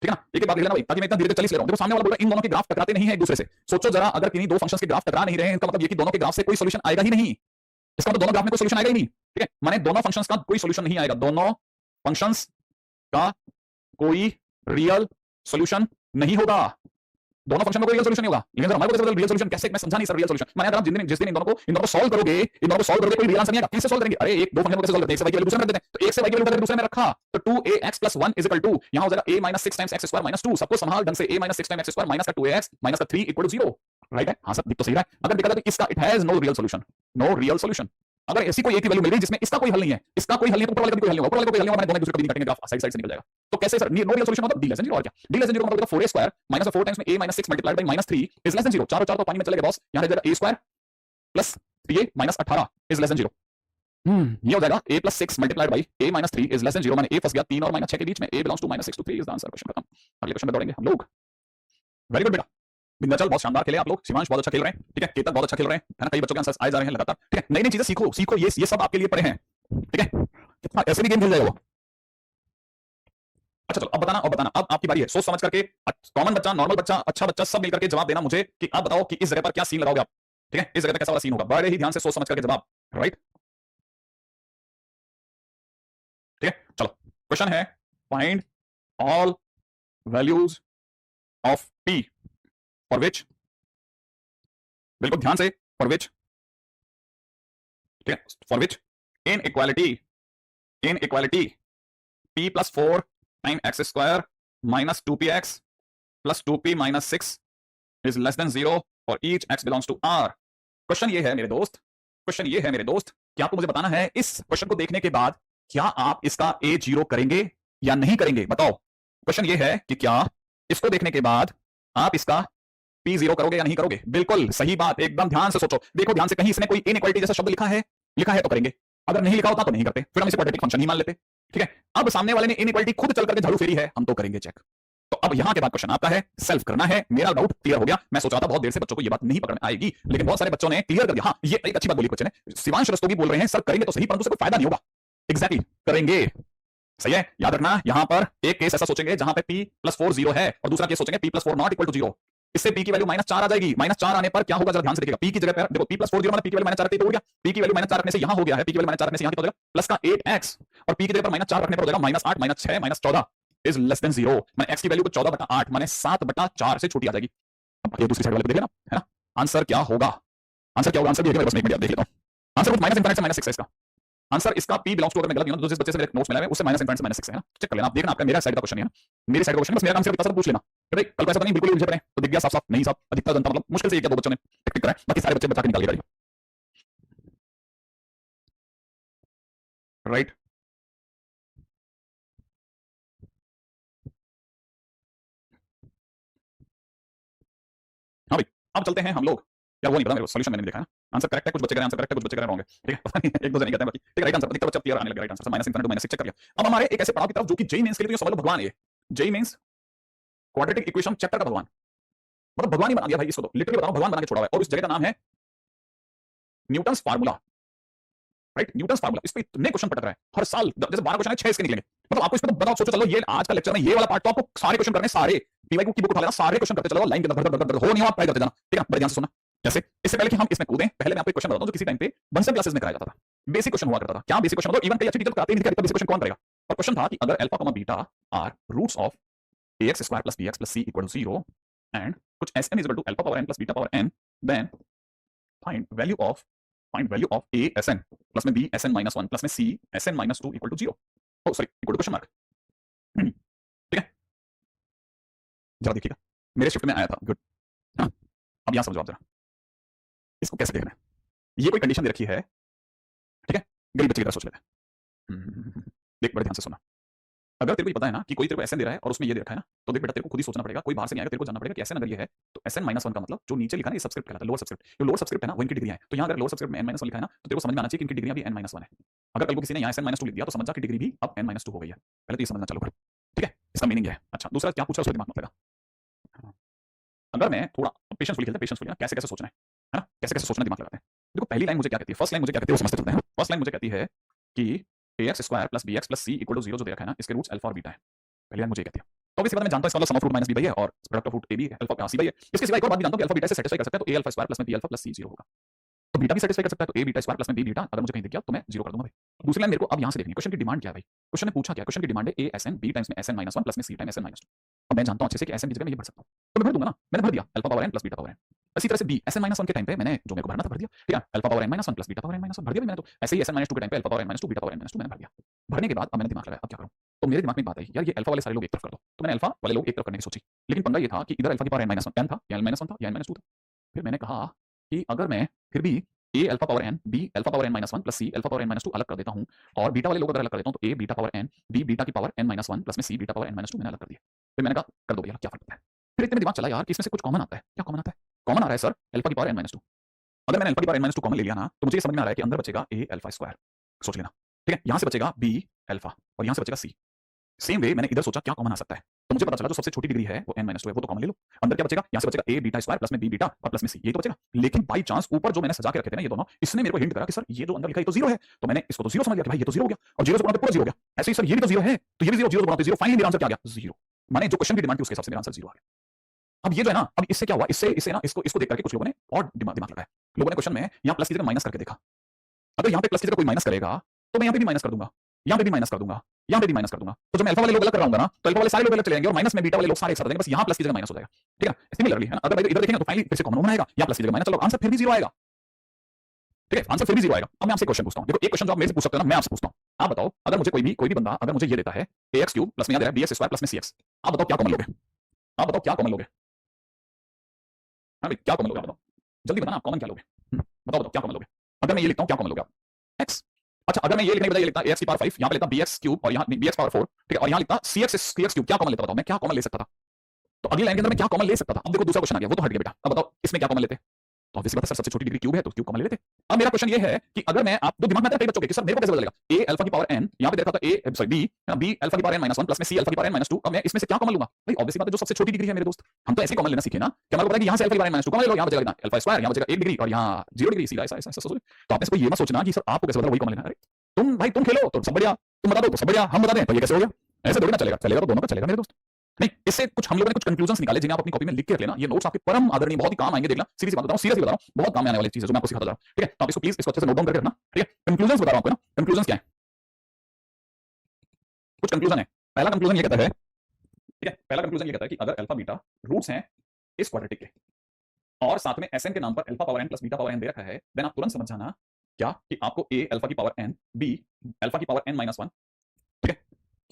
ना, एक एक बात लिख लेना भाई, ताकि मैं इतना धीरे धीरे चल ले रहा हूं। देखो सामने वाला बोल रहा है इन दोनों के ग्राफ टकराते नहीं है एक दूसरे से। सोचो जरा, अगर किन्हीं दो फंक्शंस के ग्राफ टकरा नहीं रहे हैं, इसका मतलब ये कि दोनों के ग्राफ से कोई सॉल्यूशन आएगा ही नहीं, इसका मतलब दोनों ग्राफ में कोई सॉल्यूशन आएगा ही नहीं, ठीक है। माने दोनों फंक्शंस का कोई सॉल्यूशन नहीं आएगा, दोनों फंक्शंस का कोई रियल सॉल्यूशन नहीं होगा, दोनों फंक्शन में कोई रियल सॉल्यूशन नहीं होगा। लेकिन हमारे को रियल सॉल्यूशन कैसे, मैं समझा नहीं सर रियल सॉल्यूशन। मैंने अगर आप जिस दिन इन दोनों को सॉल्व करोगे, कोई रियल आंसर नहीं आएगा, कैसे सॉल्व करेंगे। अरे एक दो फंक्शन को कैसे सॉल्व करते हैं, एक से y की वैल्यू दूसरे में रख देते हैं, तो एक से y की वैल्यू उठाकर दूसरे में रखा, तो 2ax + 1 = 2, यहां हो जाएगा a - 6 × x² - 2। सबको संभाल ढंग से, a - 6 × x² - 2ax - 3 = 0, राइट है। हां सर दिख तो सही रहा है। अगर देखा जाए तो इसका it has no real solution, no real solution. अगर ऐसी कोई एक ही वैल्यू मिल गई जिसमें इसका कोई हल नहीं है, इसका कोई हल नहीं है, तो ऊपर वाले का भी कोई हल नहीं होगा, ऊपर वाले का कोई हल नहीं होगा, मैंने दोनों एक दूसरे को कभी नहीं काटेंगे, ग्राफ साइड से निकल जाएगा। तो कैसे सर, नो रियल सॉल्यूशन मतलब d <0 और क्या, d <0 का मतलब 4a² - 4 टाइम्स में a - 6 × -3 इज लेस देन 0। 4 और 4 तो पानी में चले गए बॉस, यहां रह जाएगा a² + 3a - 18 is less than 0। ये हो जाएगा a + 6 × a - 3 is less than 0। मैंने a फंस गया 3 और -6 के बीच में, a belongs to -6 to 3 is the answer. Question खत्म। अगले क्वेश्चन पे दौड़ेंगे हम लोग। वेरी गुड बेटा, विंध्याचल बहुत शानदार खेले आप लोग, शिवांश बहुत अच्छा खेल रहे हैं, ठीक है, केतन बहुत अच्छा खेल रहे हैं, है ना। कई बच्चों के आंसर्स आए जा रहे हैं लगातार, ठीक है। नई नई चीजें सीखो, ये सब आपके लिए पड़े हैं, ठीक है। कितना ऐसे भी गेम खेल जाएगा वो। अच्छा चलो अब बताना, अब आपकी बारी है। सोच समझ करके, कॉमन बच्चा, नॉर्मल बच्चा, अच्छा बच्चा, सब मिलकर के जवाब देना मुझे कि आप बताओ कि इस जगह पर क्या सीन लगाओगे आप, ठीक है। इस जगह पर कैसा वाला सीन होगा, बड़े ही ध्यान से सोच समझ करके जवाब, राइट, ठीक है। चलो क्वेश्चन है, find all values of p for which, बिल्कुल ध्यान से, फॉर विच, ठीक है, for which inequality p + 4 time x² - 2px + 2p - 6 is less than 0 और each x belongs to r। Question ये है मेरे दोस्त, कि आपको मुझे बताना है इस क्वेश्चन को देखने के बाद क्या आप इसका a0 करेंगे या नहीं करेंगे, बताओ। क्वेश्चन ये है कि क्या इसको देखने के बाद आप इसका p0 करोगे या नहीं करोगे। बिल्कुल सही बात, एकदम ध्यान से सोचो। देखो ध्यान से, कहीं इसने कोई इनइक्वालिटी जैसा शब्द लिखा है तो करेंगे, अगर नहीं लिखा होता तो नहीं करते, फिर हम इसे क्वाड्रेटिक फंक्शन ही मान लेते, ठीक है। अब सामने वाले ने इनइक्वालिटी खुद चल करके झाड़ू फेरी है, हम तो करेंगे चेक। तो अब यहां के बाद क्वेश्चन आपका है, सेल्फ करना है। मेरा डाउट क्लियर हो गया। मैं सोच रहा था बहुत देर से बच्चों को ये बात नहीं पकड़ में आएगी, लेकिन बहुत सारे बच्चों ने क्लियर कर दिया। हाँ, ये एक अच्छी बात बोली बच्चे ने। शिवांश रस्तोगी बोल रहे हैं सर करेंगे तो सही, परंतु उससे कोई फायदा नहीं होगा। एग्जैक्टली करेंगे, सही है। याद रखना, यहां पर एक केस ऐसा सोचेंगे जहां पे p + 4 0 है, और दूसरा केस सोचेंगे p + 4 नॉट इक्वल टू 0। इससे p की वैल्यू -4 आ जाएगी। -4 आने पर क्या होगा जरा ध्यान से देखिएगा। p की जगह पर देखो, p + 4 0 मतलब p की वैल्यू -4 रखते ही तो हो गया। p की वैल्यू -4 रखने से यहां हो गया है, p की वैल्यू -4 रखने से यहां कितना हो जाएगा, प्लस का 8x, और p की जगह पर -4 रखने पर हो जाएगा -8 -6 -14 इज लेस देन 0। माने x की वैल्यू को 14/8 माने 7/4 से छोटी आ जाएगी। अब ये दूसरी साइड वाले को देख लेना, है ना। आंसर क्या होगा, आंसर क्या होगा, आंसर भी है, बस एक मिनट देख लेता हूं। आंसर कुछ माइनस इंफिनिटी से -6 है इसका आंसर। इसका p बिलोंग्स टू, अगर मैं गलत नहीं हूं तो जिस बच्चे से मेरे नोट्स मिला है उससे माइनस इंफिनिटी से -6 है ना, चेक कर लेना। आप देखना, आपका मेरा साइड का क्वेश्चन है ना, मेरी साइड का क्वेश्चन, बस मेरा आंसर बता सब पूछ लेना। भाई कल पैसा तो नहीं बिल्कुल उलझे पड़े, तो दिख गया साफ साफ नहीं साहब, अधिकतर जनता मतलब मुश्किल से एक या दो बच्चों ने टिक टिक करा है, बाकी सारे बच्चे बचा के निकाल के राइट। हाँ भाई, अब चलते हैं हम लोग। क्या वो नहीं पता मेरे को, सॉल्यूशन मैंने नहीं देखा है ना। आंसर करेक्ट है, कुछ बच्चे करें आंसर करेक्ट है, कुछ बच्चे करें रॉन्ग है, ठीक है, पता नहीं एक दो जने कहते हैं बाकी, ठीक है। राइट आंसर अधिकतर बच्चा क्लियर आने लगे, right answer minus infinity minus 6 check कर लिया। अब हमारे एक ऐसे पड़ाव की तरफ जो कि जेई मेंस के लिए, तो समझ लो भगवान है ये। JEE Mains quadratic equation chapter का भगवान, मतलब भगवान ही बना दिया भाई इसको, तो लिटरली बता रहा हूं, भगवान बना के छोड़ा हुआ है। और उस जगह का नाम है Newton's formula, right, Newton's formula. इस पे इतने क्वेश्चन पटक रहा है हर साल, जैसे 12 क्वेश्चन है 6 इसके निकलेंगे। मतलब आपको इसमें तो बताओ, सोचो चलो ये आज का लेक्चर में ये वाला पार्ट तो आपको सारे क्वेश्चन करने, सारे पीवाई की बुक उठा लेना, सारे क्वेश्चन करते चलो लाइन के अंदर हो नहीं हो, आप ट्राई करते जाना, ठीक है। बड़े ध्यान से सुनना। जैसे इससे पहले कि हम इसमें कूदें, पहले मैं आपको एक क्वेश्चन बताता हूं जो किसी टाइम पे बंसल क्लासेस में कराया जाता था। बेसिक क्वेश्चन हुआ करता था। क्या बेसिक क्वेश्चन, मतलब इवन कई अच्छे टीचर कराते ही नहीं थे, बेसिक क्वेश्चन कौन करेगा। और क्वेश्चन था कि अगर alpha, beta are roots of ax² + bx + c = 0 and कुछ sn = α⁴n + β⁴n, then find value of a sn plus में b sn - 1 प्लस में c sn - 2 = 0। Oh sorry, equal to question mark, ठीक है। जरा देखिएगा, मेरे शिफ्ट में आया था, गुड। हाँ, अब यहां समझो आप जरा इसको कैसे देखना है। ये कोई कंडीशन दे रखी है, ठीक है, गरीब बच्चे की तरह सोच लेते हैं। देख बड़े ध्यान से सुनना। अगर तेरे को ये पता है ना कि कोई तेरे को एसएन दे रहा है और उसमें ये दे रखा है ना, तो देख बेटा तेरे को खुद ही सोचना पड़ेगा, कोई बाहर से नहीं आएगा, तेरे को जानना पड़ेगा कि एसएन अगर ये है तो एसएन - 1 का मतलब जो नीचे लिखा है ना, ये सबस्क्रिप्ट कहलाता है, लोअर सबस्क्रिप्ट। जो लोअर सबस्क्रिप्ट है ना वो इनकी डिग्री है। तो यहाँ अगर लोअर सबस्क्रिप्ट में n - 1 लिखा है ना, तो तेरे को समझ में आना चाहिए कि इनकी डिग्री भी n - 1 है। अगर कल को किसी ने यहाँ SN - 2 लिख दिया तो समझ जा कि डिग्री भी अब n - 2 हो गई है। पहले तो ये समझना चालू कर, ठीक है, इसका मीनिंग है। अच्छा, दूसरा क्या पूछा, उसको दिमाग मत लगा। अगर मैं थोड़ा पेशेंसफुली खेलते, पेशेंसफुली ना, कैसे कैसे सोचना है ना, कैसे कैसे सोचना, दिमाग लगाते हैं। देखो पहली लाइन मुझे क्या कहती है, फर्स्ट लाइन मुझे क्या कहती है वो समझते चलते हैं। फर्स्ट लाइन मुझे कहती है कि ax² + bx + c = 0 जो दे रखा है ना, इसके रूट्स अल्फा और बीटा है। पहली लाइन मुझे कहती है। तो ऑब्वियसली बात मैं जानता हूं इसका मतलब सम ऑफ रूट माइनस b है और प्रोडक्ट ऑफ रूट a भी है, अल्फा c है। इसके सिवा एक और बात भी जानता हूं कि अल्फा बीटा से सेटिस्फाई कर सकता है, तो a अल्फा स्क्वायर प्लस में b अल्फा प्लस c 0 होगा। तो बीटा भी सेटिस्फाई कर सकता है, तो a बीटा स्क्वायर प्लस में b बीटा, अगर मुझे कहीं दिख गया तो मैं 0 कर दूंगा भाई। दूसरी लाइन मेरे को अब यहां से देखनी है, क्वेश्चन की डिमांड क्या है भाई। क्वेश्चन ने पूछा क्या, क्वेश्चन की डिमांड है a sn b टाइम्स में sn - 1 प्लस में c टाइम्स sn - 2। अब मैं जानता हूं अच्छे से कि sn की जगह मैं ये भर सकता हूं, तो मैं भर दूंगा ना, मैंने भर दिया α⁴n + β⁴n। इसी तरह से b sn - 1 के टाइम पे मैंने जो मेरे को भरना था भर दिया, ठीक है। α⁴n - 1 + β⁴n - 1 भर दिया मैंने। तो ऐसे ही sn - 2 के टाइम पे α⁴n - 2 β⁴n - 2 मैंने भर दिया। भरने के बाद अब मैंने दिमाग लगाया अब क्या करूं। तो मेरे दिमाग में एक बात आई, यार ये अल्फा वाले सारे लोग एक तरफ कर दो, तो मैंने अल्फा वाले लोग एक तरफ करने की सोची। लेकिन पंगा ये था कि इधर अल्फा की पावर n - 1 था या n - 1 था या n - 2 था। फिर मैंने कहा कि अगर मैं फिर भी a α⁴n b α⁴n - 1 plus c α⁴n - 2 अलग कर देता हूं, और बीटा वाले लोग अगर अलग कर देता हूं, तो a β⁴n b बीटा की पावर n - 1 प्लस में c β⁴n - 2 मैंने अलग कर दिया। फिर मैंने कहा कर दो भैया, क्या फर्क पड़ता है। फिर इतने में दिमाग चला यार कि इसमें से कुछ कॉमन आता है। क्या कॉमन आता है, कॉमन आ रहा है सर अल्फा की पावर n - 2। अगर मैंने अल्फा की पावर n - 2 कॉमन ले लिया ना, तो मुझे ये समझ में आ रहा है कि अंदर बचेगा a अल्फा स्क्वायर, सोच लेना, ठीक है। यहां से बचेगा b अल्फा और यहां से बचेगा c। सेम वे मैंने इधर सोचा क्या कॉमन आ सकता है, तो मुझे पता चला जो सबसे छोटी डिग्री है वो n - 2 है, वो तो कॉमन ले लो। अंदर क्या बचेगा, यहां से बचेगा a बीटा स्क्वायर प्लस में b बीटा और प्लस में c, यही तो बचेगा। लेकिन बाई चांस ऊपर जो मैंने सजा के रखे थे ना ये दोनों, इसने मेरे को हिंट करा कि सर ये जो अंदर लिखा है ये तो 0 है, तो मैंने इसको तो 0 समझ लिया कि भाई ये तो 0 हो गया, और 0 से गुणा तो पूरा 0 हो गया। ऐसे ही सर ये भी तो 0 है, तो ये भी 0, 0 से गुणा तो 0, फाइनली मेरा आंसर क्या आ गया, 0। माने जो क्वेश्चन की डिमांड थी उसके हिसाब से मेरा आंसर 0 आ गया। अब ये जो है ना, अब इससे क्या हुआ, इससे ना इसको देख करके कुछ लोगों ने और दिमाग लगाया। लोगों ने क्वेश्चन में यहाँ प्लस की जगह माइनस करके देखा। अगर यहाँ पे प्लस की जगह कोई माइनस करेगा तो मैं यहाँ पे भी माइनस कर दूंगा, यहाँ पे भी माइनस कर दूंगा, यहाँ पे भी माइनस कर दूंगा। तो जो मैं अल्फा वाले लोग अलग कर रहा हूँ ना, तो अल्फा वाले सारे लोग अलग चले जाएंगे और माइनस में बीटा वाले लोग सारे एक साथ आ जाएंगे, बस यहाँ प्लस की जगह माइनस हो जाएगा, ठीक है। सिमिलरली है ना, अगर इधर देखेंगे तो फाइनली फिर से कॉमन आएगा, यहाँ प्लस की जगह माइनस, चलो आंसर फिर भी 0 आएगा, ठीक है, आंसर फिर भी 0 आएगा। अब मैं आपसे क्वेश्चन पूछता हूँ, देखो एक क्वेश्चन जो आप मेरे से पूछ सकते हो ना, मैं आपसे पूछता हूँ, आप बताओ अगर मुझे कोई भी बंदा अगर मुझे ये देता है ax³ प्लस में यहाँ दे रहा है bx² प्लस में cx, आप बताओ क्या कॉमन लोगे, आप बताओ क्या कॉमन लोगे, हाँ भाई क्या कॉमन लोगे, आप बताओ जल्दी बताना, आप कॉमन क्या लोगे, बताओ बताओ क्या कॉमन लोगे। अगर मैं ये लिखता हूँ क्या कॉमन लोगे आप, x। अच्छा अगर मैं ये लिखने के बजाय ये लिखता ax की पावर 5, यहाँ पे लेता bx³ और यहाँ bx पावर 4, ठीक है, और यहाँ लिखता cx³, क्या कॉमन लेता, बताओ मैं क्या कॉमन ले सकता था। तो अगली लाइन के अंदर मैं क्या कॉमन ले सकता था। अब देखो दूसरा क्वेश्चन आ गया, वो तो हट गया बेटा, अब बताओ इसमें क्या कॉमन लेते। तो ऑब्वियसली बात है सर सबसे छोटी डिग्री क्यूब है तो क्यूब कॉमन ले लेते। अब मेरा क्वेश्चन ये है कि अगर मैं आप तो दिमाग में आता है कई बच्चों के कि सर मेरे को कैसे पता चलेगा ए अल्फा की पावर n यहां पे देखा था ए सॉरी बी बी अल्फा की पावर n -1 प्लस में सी अल्फा की पावर n -2 अब मैं इसमें से क्या कॉमन लूंगा भाई ऑब्वियसली बात है जो सबसे छोटी डिग्री है मेरे दोस्त हम तो ऐसे कॉमन लेना सीखे ना कि हमारे को पता है कि यहां से अल्फा की पावर n -2 कॉमन ले लो यहां बचेगा कितना अल्फा स्क्वायर यहां बचेगा 1 डिग्री और यहां 0 डिग्री सीधा ऐसा ऐसा ऐसा सोचो तो आप इसको ये मत सोचना कि सर आपको कैसे पता वही कॉमन लेना अरे तुम भाई तुम खेलो तो सब बढ़िया तुम बता दो तो सब बढ़िया हम बता दें तो ये कैसे हो गया ऐसे थोड़ी ना चलेगा चलेगा तो दोनों का चलेगा मेरे दोस्त नहीं इससे कुछ हम लोगों ने कुछ कंक्लूजन्स निकाले जिन्हें आप अपनी कॉपी में लिख के रख लेना ये नोट्स आपके परम आदरणीय बहुत ही काम आएंगे देखना सीरीज बात बता रहा हूं सीरियसली बता रहा हूं बहुत काम में आने वाली चीज है जो मैं आपको सिखाता जा रहा हूं ठीक है तो आप इसको प्लीज इसको अच्छे से नोट डाउन करके रखना ठीक है कंक्लूजन्स बता रहा हूं आपको ना कंक्लूजन्स क्या है कुछ कंक्लूजन है पहला कंक्लूजन ये कहता है ठीक है पहला कंक्लूजन ये कहता है कि अगर अल्फा बीटा रूट्स हैं इस क्वाड्रेटिक के और साथ में एसएन के नाम पर alpha power n plus beta power n दे रखा है देन आप तुरंत समझ जाना क्या कि आपको a अल्फा की पावर n b अल्फा की पावर n -1 ठीक है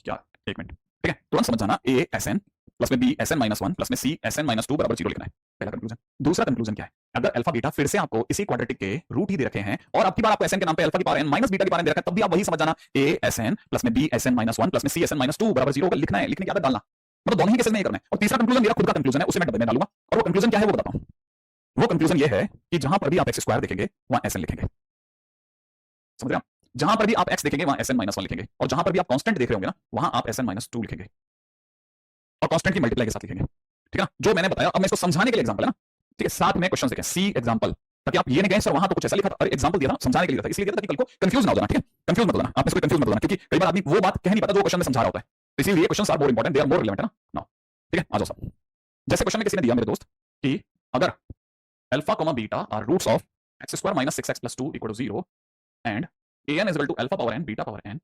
क्या एक मिनट ठीक है तुरंत समझ जाना a एसएन प्लस में b एसएन -1 प्लस में c एसएन -2 बराबर 0 लिखना है पहला कंक्लूजन दूसरा कंक्लूजन क्या है अगर अल्फा बीटा फिर से आपको इसी क्वाड्रेटिक के रूट ही दे रखे हैं और अब की बार आपको एसएन के नाम पे अल्फा की पावर n माइनस बीटा की पावर n दे रखा है तब भी आप वही समझ जाना a एसएन प्लस में b एसएन -1 प्लस में c एसएन -2 बराबर 0 को लिखना है लिखने की आदत डालना मतलब दोनों ही केसेस में ये करना है और तीसरा कंक्लूजन मेरा खुद का कंक्लूजन है उसे मैं डब्बे में डालूंगा और वो कंक्लूजन क्या है वो बताता हूं वो कंक्लूजन ये है कि जहां पर भी आप एक्स स्क्वायर देखेंगे वहां एसएन लिखेंगे समझ रहे हैं जहां पर भी आप x देखेंगे वहां एसएन -1 लिखेंगे और जहां पर भी आप कांस्टेंट देख रहे होंगे ना वहां आप एसएन -2 लिखेंगे और कांस्टेंट की मल्टीप्लाई के साथ लिखेंगे ठीक है जो मैंने बताया अब मैं इसको समझाने के लिए एग्जांपल है ना ठीक है साथ में क्वेश्चन देखें सी एग्जांपल ताकि आप ये नहीं कहें सर वहां तो कुछ ऐसा लिखा था अरे एग्जांपल दिया था समझाने के लिए था इसलिए दिया था कि कल को कंफ्यूज ना हो जाना ठीक है कंफ्यूज मत होना आप इसको कंफ्यूज मत होना क्योंकि कई बार आदमी वो बात कह नहीं पाता जो क्वेश्चन में समझा रहा होता है इसीलिए questions are more important they are more relevant है ना नाउ ठीक है आ जाओ सब जैसे क्वेश्चन में किसी ने दिया मेरे दोस्त कि अगर alpha comma beta are roots of x square minus 6x plus 2 equal to 0 and an is equal to alpha power n beta power n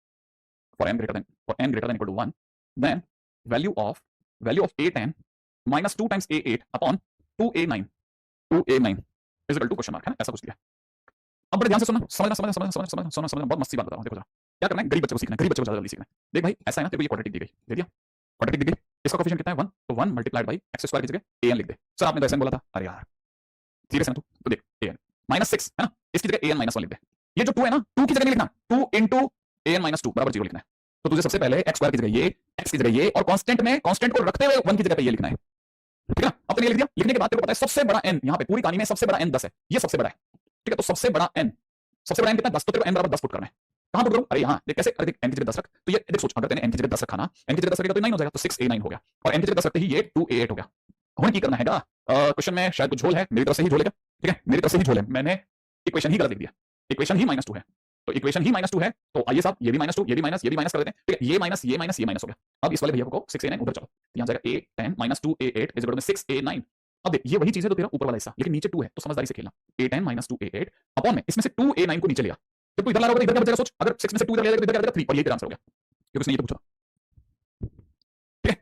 for n greater than equal to 1 then value of a10 minus 2 times a8 upon 2a9 is equal to question mark है ना ऐसा कुछ दिया अब बड़े ध्यान से सुनना समझना बहुत मस्ती बात बता रहा हूं देखो जरा क्या करना है गरीब बच्चे को सीखना है गरीब बच्चे को ज्यादा जल्दी सीखना है देख भाई ऐसा है ना तेरे को ये क्वाड्रेटिक दी गई दे दिया क्वाड्रेटिक दी गई इसका कोएफिशिएंट कितना है 1 तो 1 मल्टीप्लाइड बाय x स्क्वायर की जगह an लिख दे सर आपने तो ऐसा बोला था अरे यार सीरियस है ना तू तो देख an -6 है ना इसकी जगह an -1 लिख दे ये जो 2 है ना 2 की जगह नहीं लिखना 2 into an -2 बराबर 0 लिखना है तो तुझे सबसे पहले x स्क्वायर की जगह ये x की जगह ये और कांस्टेंट में कांस्टेंट को रखते हुए 1 की जगह पे ये लिखना है ठीक है ना अब तो ये लिख दिया लिखने के बाद तेरे को पता है सबसे बड़ा n यहां पे पूरी कहानी में सबसे बड़ा n 10 है ये सबसे बड़ा है ठीक है तो सबसे बड़ा n कितना 10 तो तेरे को n बराबर 10 पुट करना है कहां पुट करूं अरे यहां देख कैसे अरे देख n की जगह 10 रख तो ये देख सोच अगर तूने n की जगह 10 रखा ना n की जगह 10 रखेगा तो 9 हो जाएगा तो 6a9 हो गया और n की जगह 10 रखते ही ये 2a8 हो गया हुन की करना हैगा क्वेश्चन में शायद कुछ झोल है मेरी तरफ से ही झोल है ठीक है मेरी तरफ से ही झोल है मैंने इक्वेशन ही गलत लिख दिया इक्वेशन ही -2 है तो इक्वेशन ही -2 है तो आइए साहब ये भी -2 ये भी माइनस ये भी माइनस कर देते हैं ठीक है ये माइनस ये माइनस ये माइनस हो गया अब इस वाले भैया को 6a9 उधर चलो यहां जाएगा a10 2a8 is equal to 6a9 अब देख ये वही चीज है तो तेरा ऊपर वाला हिस्सा लेकिन नीचे 2 है तो समझदारी से खेलना a10 2a8 अपॉन में इसमें से 2a9 को नीचे लिया जब तू इधर ला रहा होगा इधर क्या बचेगा सोच अगर 6 में से 2 इधर ले जाएगा तो इधर क्या बचेगा 3 और ये तेरा आंसर हो गया क्योंकि उसने ये तो पूछा ठीक है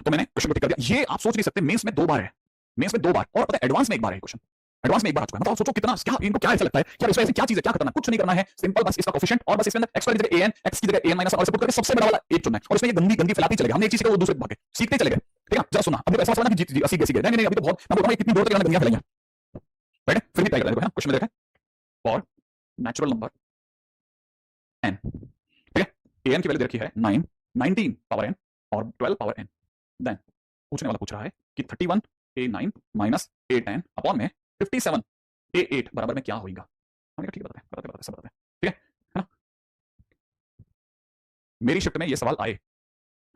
तो मैंने क्वेश्चन को टिक कर दिया ये आप सोच नहीं सकते मेंस में 2 बार है मेंस में 2 बार और पता है एडवांस में एक बार है क्वेश्चन एडवांस में एक बार आ चुका है मतलब सोचो कितना क्या इनको क्या ऐसा लगता है क्या इसमें ऐसे क्या चीज है क्या करना कुछ नहीं करना है सिंपल बस इसका कोएफिशिएंट और बस इसके अंदर x की जगह an x की जगह an और से पुट करके सबसे बड़ा वाला एक चुनना है और इसमें ये गंदी गंदी फैलाती चले गए हमने एक चीज को दूसरे को भागे सीखते चले गए ठीक है जरा सुनना अब ऐसा समझना कि सीख गए नहीं अभी तो बहुत मैं बोल रहा हूं कितनी दूर तक हमने गंदियां फैलाई हैं राइट फिर भी ट्राई करते हैं क्वेश्चन में देखा फॉर नेचुरल नंबर n ठीक है an की वैल्यू दे रखी है 9 19 पावर n और 12 पावर n देन पूछने वाला पूछ रहा है कि 31 a9 a10 अपॉन में 57 a8 बराबर में क्या होगा हमने कहा ठीक है बताते सब बताते ठीक है ना मेरी शिफ्ट में ये सवाल आए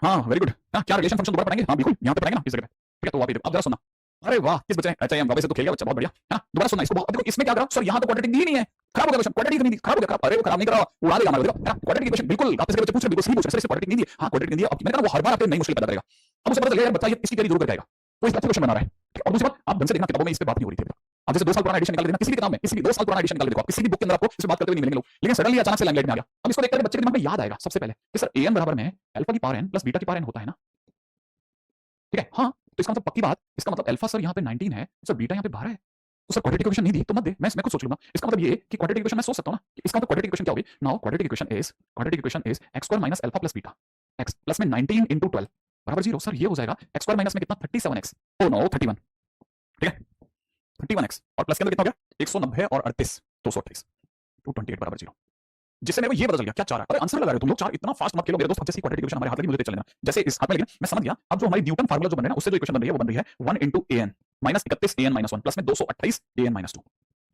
हाँ वेरी गुड हाँ क्या रिलेशन फंक्शन दोबारा पढ़ेंगे हाँ बिल्कुल यहाँ पे पढ़ेंगे ना इस जगह ठीक है तो वापस अब जरा सुनना अरे वाह किस बच्चे अच्छा हम वापस से तो खेल गया बच्चा बहुत बढ़िया है ना दोबारा सुनना इसको देखो इसमें क्या करा सर यहाँ तो क्वाड्रेटिक दी नहीं है खराब हो गया क्वेश्चन क्वाड्रेटिक नहीं खराब हो गया अरे वो खराब नहीं करा उड़ा देगा हमारा देखो क्वाड्रेटिक इक्वेशन बिल्कुल आपसे बच्चे पूछ रहे बिल्कुल सही पूछ रहे सर इसे क्वाड्रेटिक नहीं दी हाँ क्वाड्रेटिक नहीं दिया अब मैंने कहा वो हर बार आपके नई मुश्किल पैदा करेगा अब उसे पता चलेगा बच्चा ये इसकी तेरी जरूर करेगा तो इस बात से क्वेश्चन बना रहा है और दूसरी बात आप ढंग से देखना किताबों में इस पे बात नहीं हो रही थी आप जैसे 2 साल पुराना एडिशन निकाल देना किसी भी किताब में किसी भी 2 साल पुराना एडिशन निकाल देखो आप किसी भी बुक के अंदर आपको इस बात करते हुए नहीं मिलेंगे लोग लेकिन सडनली अचानक से लाइमलाइट में आ गया अब इसको देखकर बच्चे के दिमाग में याद आएगा सबसे पहले कि सर an बराबर में अल्फा की पावर n प्लस बीटा की पावर n होता है ना ठीक है हाँ तो इसका मतलब पक्की बात इसका मतलब अल्फा सर यहाँ पे 19 है सर बीटा यहाँ पे 12 है तो सर क्वाड्रेटिक इक्वेशन नहीं दी तो मत दे मैं खुद सोच लूंगा इसका मतलब ये कि क्वाड्रेटिक इक्वेशन मैं सोच सकता हूं ना कि इसका मतलब क्वाड्रेटिक इक्वेशन क्या होगी now quadratic equation is x square minus alpha plus beta x plus में 19 into 12 बराबर 0 सर ये हो जाएगा x स्क्वायर माइनस में कितना 37x ओ नो 31 ठीक है 31x और प्लस के अंदर कितना हो गया 190 और 38 228 228 बराबर 0 जिससे मेरे को ये पता चल गया क्या चार है अरे आंसर लगा रहे हो तुम लोग चार इतना फास्ट मत खेलो मेरे दोस्त हमसे क्वाड्रेटिक इक्वेशन हमारे हाथ लगी मुझे चल लेना जैसे इस हाथ में लेकिन मैं समझ गया अब जो हमारी न्यूटन फार्मूला जो बन रहा है ना उससे जो इक्वेशन बन रही है वो बन रही है 1 into an minus 31 an minus 1 plus में 228 an minus 2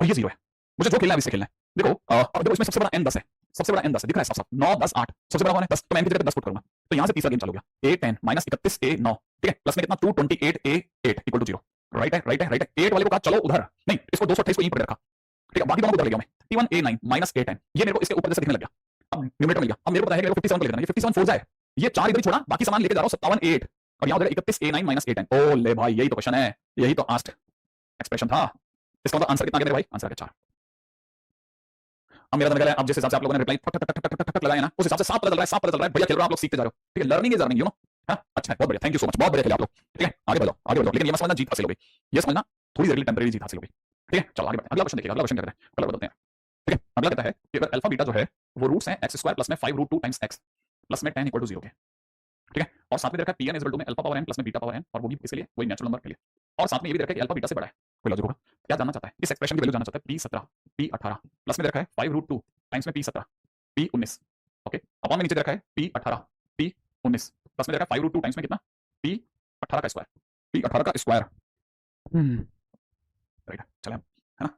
और ये 0 है मुझे जो खेलना है इससे खेलना है। देखो अब देखो इसमें सबसे बड़ा n 10 है, सबसे बड़ा n 10 है, दिख रहा है साफ साफ 9 10 8, सबसे बड़ा कौन है 10, तो मैं n की जगह 10 पुट करूंगा, तो यहां से तीसरा गेम चालू हो गया, a 10 माइनस 31 a 9, ठीक है, प्लस में कितना 228 a 8 इक्वल टू 0, राइट है राइट है राइट है। 8 वाले को कहा चलो उधर, नहीं इसको 228 को यहीं पकड़ रखा, ठीक है, बाकी दोनों को उधर ले गया मैं, 31 a 9 माइनस a 10, ये मेरे को इसके ऊपर जैसे दिखने लग गया, अब न्यूमरेटर मिल गया, अब मेरे को पता है कि मेरे को 57 को ले लेना, ये 57 4 जाए, ये 4 इधर ही छोड़ा, बाकी सामान लेके जा रहा हूं 57 8, और यहां हो जाएगा 31 a 9 माइनस a 10, ओ ले भाई यही तो क्वेश्चन है, यही तो आस्ट एक्सप्रेशन था, इसका मतलब आंसर कितना आ गया मेरे भाई, आंसर आ गया 4। अब मेरा निकला है, अब जिस हिसाब से आप लोगों ने रिप्लाई टक टक टक टक टक लगाया ना, उस हिसाब से साफ पता चल रहा है, साफ पता चल रहा है, बढ़िया खेल रहे हो आप लोग, सीखते जा रहे हो, ठीक है, learning is earning, you know, हां अच्छा है, बहुत बढ़िया, थैंक यू सो मच, बहुत बढ़िया खेले आप लोग, ठीक है, आगे बढ़ो आगे बढ़ो, लेकिन ये मत समझना जीत हासिल हो गई, ये समझना थोड़ी देर के लिए टेंपरेरी जीत हासिल हो गई, ठीक है, चलो आगे बढ़ते हैं, अगला क्वेश्चन देखिए, अगला क्वेश्चन क्या कहता है, कलर बदलते हैं, ठीक है, अगला कहता है कि अगर अल्फा बीटा जो है वो रूट्स हैं x² प्लस में 5√2 टाइम्स x प्लस में 10 इक्वल टू 0 के, ठीक है, और साथ में दे रखा है pn इज इक्वल टू में अल्फा पावर n प्लस में बीटा पावर n, और वो भी किसके लिए, वही नेचुरल नंबर के लिए, और साथ में ये भी दे रखा है कि अल्फा बीटा से बड़ा है, कोई लॉजिक होगा, क्या जानना चाहता है, इस एक्सप्रेशन की वैल्यू जानना चाहता है, p17 p18 प्लस में दे रखा है 5√2 टाइम्स में p17 p19, ओके, अपॉन में नीचे दे रखा है p18 p19 प्लस में दे रखा है 5√2 टाइम्स में कितना p18 का स्क्वायर, p18 का स्क्वायर, राइट, चलो है ना,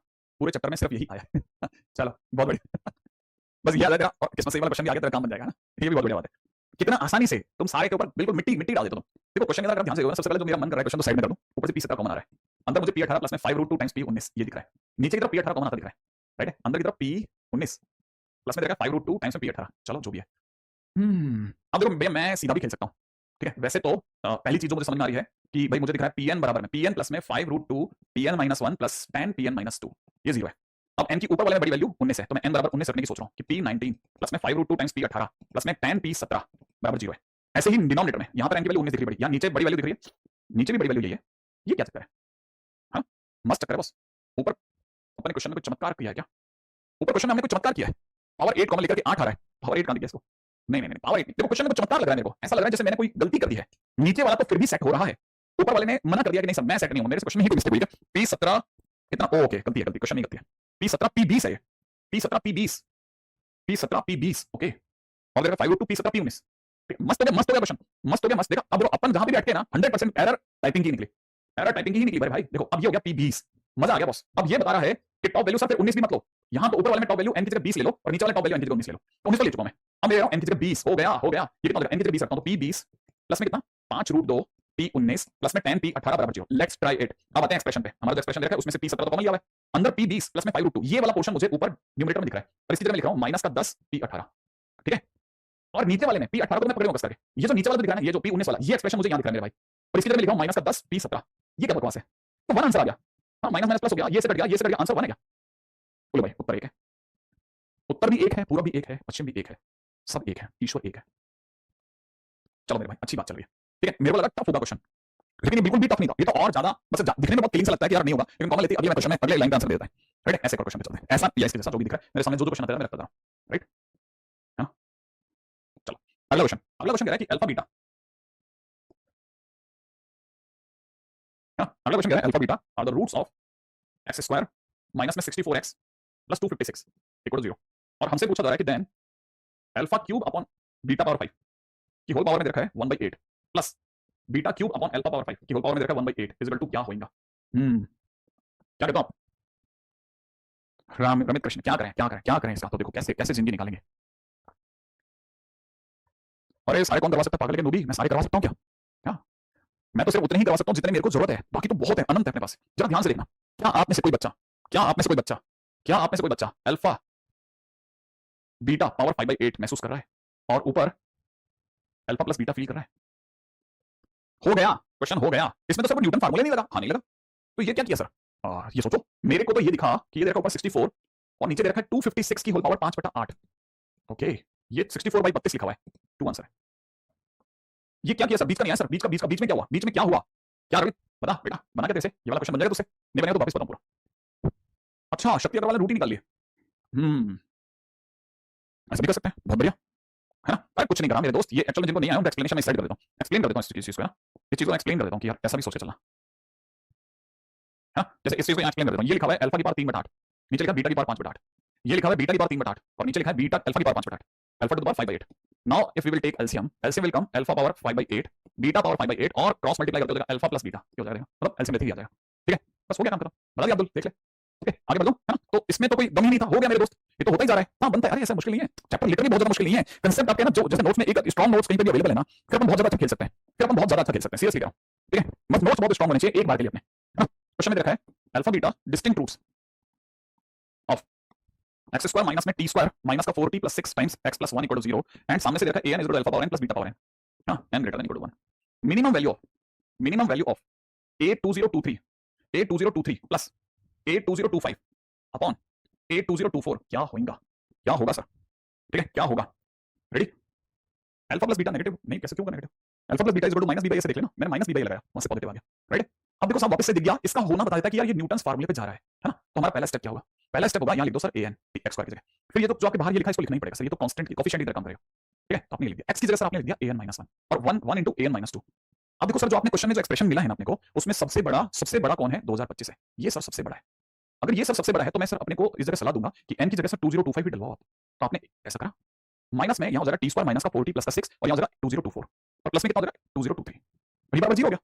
पूरे चैप्टर में सिर्फ यही आया है चलो बहुत बढ़िया बस याद है तेरा, और किस्मत से ये वाला क्वेश्चन भी आ गया तेरा काम बन जाएगा ना, ये भी बहुत बढ़िया बात है, कितना आसानी से तुम सारे के ऊपर बिल्कुल मिट्टी मिट्टी डाल देते हो तुम, देखो क्वेश्चन के अंदर ध्यान से देखो, सबसे पहले जो मेरा मन कर रहा है क्वेश्चन तो साइड में कर दूं, ऊपर से p17 कॉमन आ रहा है, अंदर मुझे p18 प्लस में 5√2 टाइम्स p19 ये दिख रहा है, नीचे की तरफ p18 कॉमन आता दिख रहा है, राइट है, अंदर की तरफ p19 प्लस में देखा 5√2 टाइम्स में p18, चलो जो भी है, अब देखो भैया मैं सीधा भी खेल सकता हूँ, ठीक है, वैसे तो पहली चीज जो मुझे समझ में आ रही है कि भाई मुझे दिख रहा है pn बराबर में pn प्लस में 5√2 pn-1 प्लस 10 pn-2, ये 0 है, अब n की ऊपर वाले में बड़ी वैल्यू 19 है, तो मैं n बराबर 19 रखने की सोच रहा हूँ कि p19 प्लस में 5√2 टाइम्स p18 प्लस में 10 p17 बराबर 0 है, ऐसे ही डिनोमिनेटर में यहाँ पर n की वैल्यू 19 दिख रही है, यहाँ नीचे बड़ी वैल्यू दिख रही है, नीचे भी बड़ी वैल्यू यही है, ये क्या चक्कर है, हाँ मस्त चक्कर है बस, ऊपर अपने क्वेश्चन में कुछ चमत्कार किया है क्या, ऊपर क्वेश्चन में हमने कुछ चमत्कार किया है, पावर 8 कॉमन लेकर के 8 आ रहा है, पावर 8 कहां दिया इसको, नहीं नहीं नहीं पावर 8 देखो क्वेश्चन में कुछ चमत्कार लग रहा है मेरे को, ऐसा लग रहा है जैसे मैंने कोई गलती कर दी है, नीचे वाला तो फिर भी सेट हो रहा है, ऊपर वाले ने मना कर दिया कि नहीं सर मैं सेट नहीं हूं, मेरे क्वेश्चन में ही कोई मिस्टेक हुई है, p17 कितना, ओके गलती है, गलती क्वेश्चन में गलती है, p17 p20 है, p17 p20 p17 p20 okay, और देखो 5 2 p17 p19, मस्त हो गया क्वेश्चन, मस्त हो गया मस्त, देखा अब अपन जहां भी बैठे ना 100% एरर टाइपिंग की निकली, एरर टाइपिंग की ही निकली भाई, देखो अब ये हो गया p20, मजा आ गया बॉस, अब ये बता रहा है कि टॉप वैल्यू सर फिर 19 भी मत लो, यहां तो ऊपर वाले में टॉप वैल्यू n की जगह 20 ले लो और नीचे वाले टॉप वैल्यू n की जगह 19 ले लो, तो 19 तो ले चुका मैं, अब ले रहा हूं n की जगह 20, हो गया ये कितना हो गया, n की जगह 20 रखता हूं तो p20 प्लस में कितना 5√2 p19 प्लस में 10 p18 बराबर 0, लेट्स ट्राई इट, अब आते हैं एक्सप्रेशन पे, हमारा जो एक्सप्रेशन देखा है उसमें से p17 तो कॉमन लिया हुआ है, अंदर p20 प्लस में 5√2 ये वाला पोर्शन मुझे ऊपर न्यूमरेटर में दिख रहा है, और इसकी जगह मैं लिख रहा हूं माइनस का 10 p18, ठीक है, और नीचे वाले में p18 को मैं पकड़ लूंगा कस करके, ये जो नीचे वाला दिख रहा है ना, ये जो p19 वाला, ये एक्सप्रेशन मुझे यहां दिख रहा है मेरे भाई, और इसकी जगह मैं लिख रहा हूं माइनस का 10 p17, ये क्या बकवास है, तो वन आंसर आ गया, हां माइनस माइनस प्लस हो गया, ये से कट गया, ये से कट गया, आंसर वन है क्या, बोलो भाई उत्तर एक है, उत्तर भी एक है, पूर्व भी एक है, पश्चिम भी एक है, सब एक है, ईश्वर एक है, चलो मेरे भाई अच्छी बात चल रही है, ठीक है, मेरे को लगा टफ होगा क्वेश्चन, लेकिन ये बिल्कुल भी टफ नहीं था, ये तो और ज्यादा बस दिखने में बहुत क्लीन सा लगता है कि यार नहीं होगा, लेकिन कॉमन लेती अगले क्वेश्चन में अगले लाइन का आंसर दे देता है, राइट, ऐसे क्वेश्चन पे चलते हैं, ऐसा या इसके जैसा जो भी दिख रहा है मेरे सामने, जो क्वेश्चन आता है मैं रखता था, राइट, हां चलो अगला क्वेश्चन कह रहा है कि अल्फा बीटा, अगला क्वेश्चन कह रहा है alpha beta are the roots of x² minus में 64x प्लस 256 इक्वल टू 0, और हमसे पूछा जा रहा है कि then alpha cube upon beta power 5 की होल पावर में दे रखा है 1/8 plus beta cube upon alpha power 5 की होल पावर में दे रखा है 1/8 इज इक्वल टू क्या होगा, क्या कहते हो आप रमित कृष्ण, क्या करें इसका, तो देखो कैसे कैसे जिंदगी निकालेंगे, अरे सारे कौन करवा सकता है पागल के नूबी, मैं सारे करवा सकता हूं क्या, क्या मैं तो सिर्फ उतने ही करवा सकता हूं जितने मेरे को जरूरत है, बाकी तो बहुत है, अनंत है अपने पास, जरा ध्यान से देखना, क्या आप में से कोई बच्चा, क्या आप में से कोई बच्चा, क्या आप में से कोई बच्चा अल्फा बीटा पावर 5/8 महसूस कर रहा है, और ऊपर अल्फा प्लस बीटा फील कर रहा है, हो गया क्वेश्चन, हो गया, इसमें तो सिर्फ न्यूटन फार्मूला नहीं लगा, हाँ नहीं लगा, तो ये क्या किया सर, ये सोचो, मेरे को तो ये दिखा कि ये देखो ऊपर 64 और नीचे देखा 256 की होल पावर 5/8, ओके, ये 64/32 लिखा हुआ है, टू आंसर है, ये क्या किया सर, बीच का नहीं आया सर, बीच में क्या हुआ, बीच में क्या हुआ, क्या रवि बता बेटा, बना के कैसे, ये वाला क्वेश्चन बन जाएगा तुझसे, नहीं बनेगा तो वापस बताऊं पूरा, अच्छा शक्ति अग्रवाल ने रूट ही निकाल लिया, ऐसा भी कर सकते हैं, बहुत बढ़िया है ना, अरे कुछ नहीं करा मेरे दोस्त, ये एक्चुअली जिनको नहीं आया उनका एक्सप्लेनेशन मैं स्लाइड कर देता हूं, एक्सप्लेन कर देता हूं इस चीज को ना, इस चीज को एक्सप्लेन कर देता हूं कि यार ऐसा भी सोच के चलना है, जैसे इस चीज को एक्सप्लेन कर देता हूं, ये लिखा हुआ है अल्फा की पावर 3/8, नीचे लिखा है बीटा की पावर 5/8, ये लिखा हुआ है बीटा की पावर 3/8 और नीचे लिखा है बीटा अल्फा की power 5/8, alpha to the power 5/8, now if we will take LCM, LCM will come alpha power 5/8 beta power 5/8 और क्रॉस मल्टीप्लाई करते हो जाएगा अल्फा प्लस बीटा, क्या हो जाएगा, मतलब एलसीएम लेते ही आ जाएगा, ठीक है, बस हो गया काम खत्म, बता दिया अब्दुल, देख ले। ओके आगे बढ़ लो, है ना? तो इसमें तो कोई गम ही नहीं था, हो गया मेरे दोस्त, ये तो होता ही जा रहा है। हाँ बनता है, अरे ऐसा मुश्किल नहीं है, चैप्टर लिटरली बहुत ज्यादा मुश्किल नहीं है। कंसेप्ट आपके ना जो जैसे नोट्स में एक स्ट्रॉन्ग नोट्स कहीं पे भी अवेलेबल है ना, फिर अपन बहुत ज्यादा अच्छा खेल सकते हैं, फिर अपन बहुत ज्यादा अच्छा खेल सकते हैं, सीरियसली कह रहा हूं, ठीक है? बस नोट्स बहुत स्ट्रॉन्ग होने चाहिए एक बार के लिए अपने, है ना? क्वेश्चन में दे रखा है alpha beta distinct roots of x square minus में टी स्क्वायर माइनस का 4t plus 6 times x plus 1 equal to 0 and सामने से दे रखा है an is equal to alpha power n plus beta power n, हां n greater than equal to 1। Minimum value of a2023 a2023 plus a2025 upon a2024 क्या होगा, क्या होगा सर? ठीक है क्या होगा, ready? Alpha plus beta negative नहीं, कैसे क्यों का negative? Alpha plus beta is equal to minus B by A से देख लेना, मैंने माइनस बी बाई लगाया, वहां से पॉजिटिव आ गया, राइट? अब देखो साहब वापस से दिख गया, इसका होना बता देता है कि यार ये न्यूटन्स फार्मूले पे जा रहा है ना? तो हमारा पहला स्टेप क्या होगा? पहला स्टेप होगा यहां लिख दो सर an x स्क्वायर की जगह, फिर ये तो जो आपके बाहर ये लिखा है इसको लिखना ही पड़ेगा सर, ये तो कांस्टेंट की कोएफिशिएंट की तरह काम करेगा, ठीक है? तो आपने लिख दिया x की जगह सर आपने लिख दिया an -1 और 1 into an - 2। अब देखो सर जो आपने क्वेश्चन में जो एक्सप्रेशन मिला है ना अपने को, उसमें सबसे बड़ा कौन है? 2025 है, ये सर सबसे बड़ा है। अगर ये सर सबसे बड़ा है तो मैं सर अपने को इस जगह सलाह दूंगा कि n की जगह सर 2025 ही डलवाओ आप। तो आपने ऐसा करा, माइनस में यहां हो जाएगा t स्क्वायर माइनस का 4t प्लस का 6 और यहां हो जाएगा 2024 और प्लस में कितना हो जाएगा 2023, वही बराबर 0 हो गया,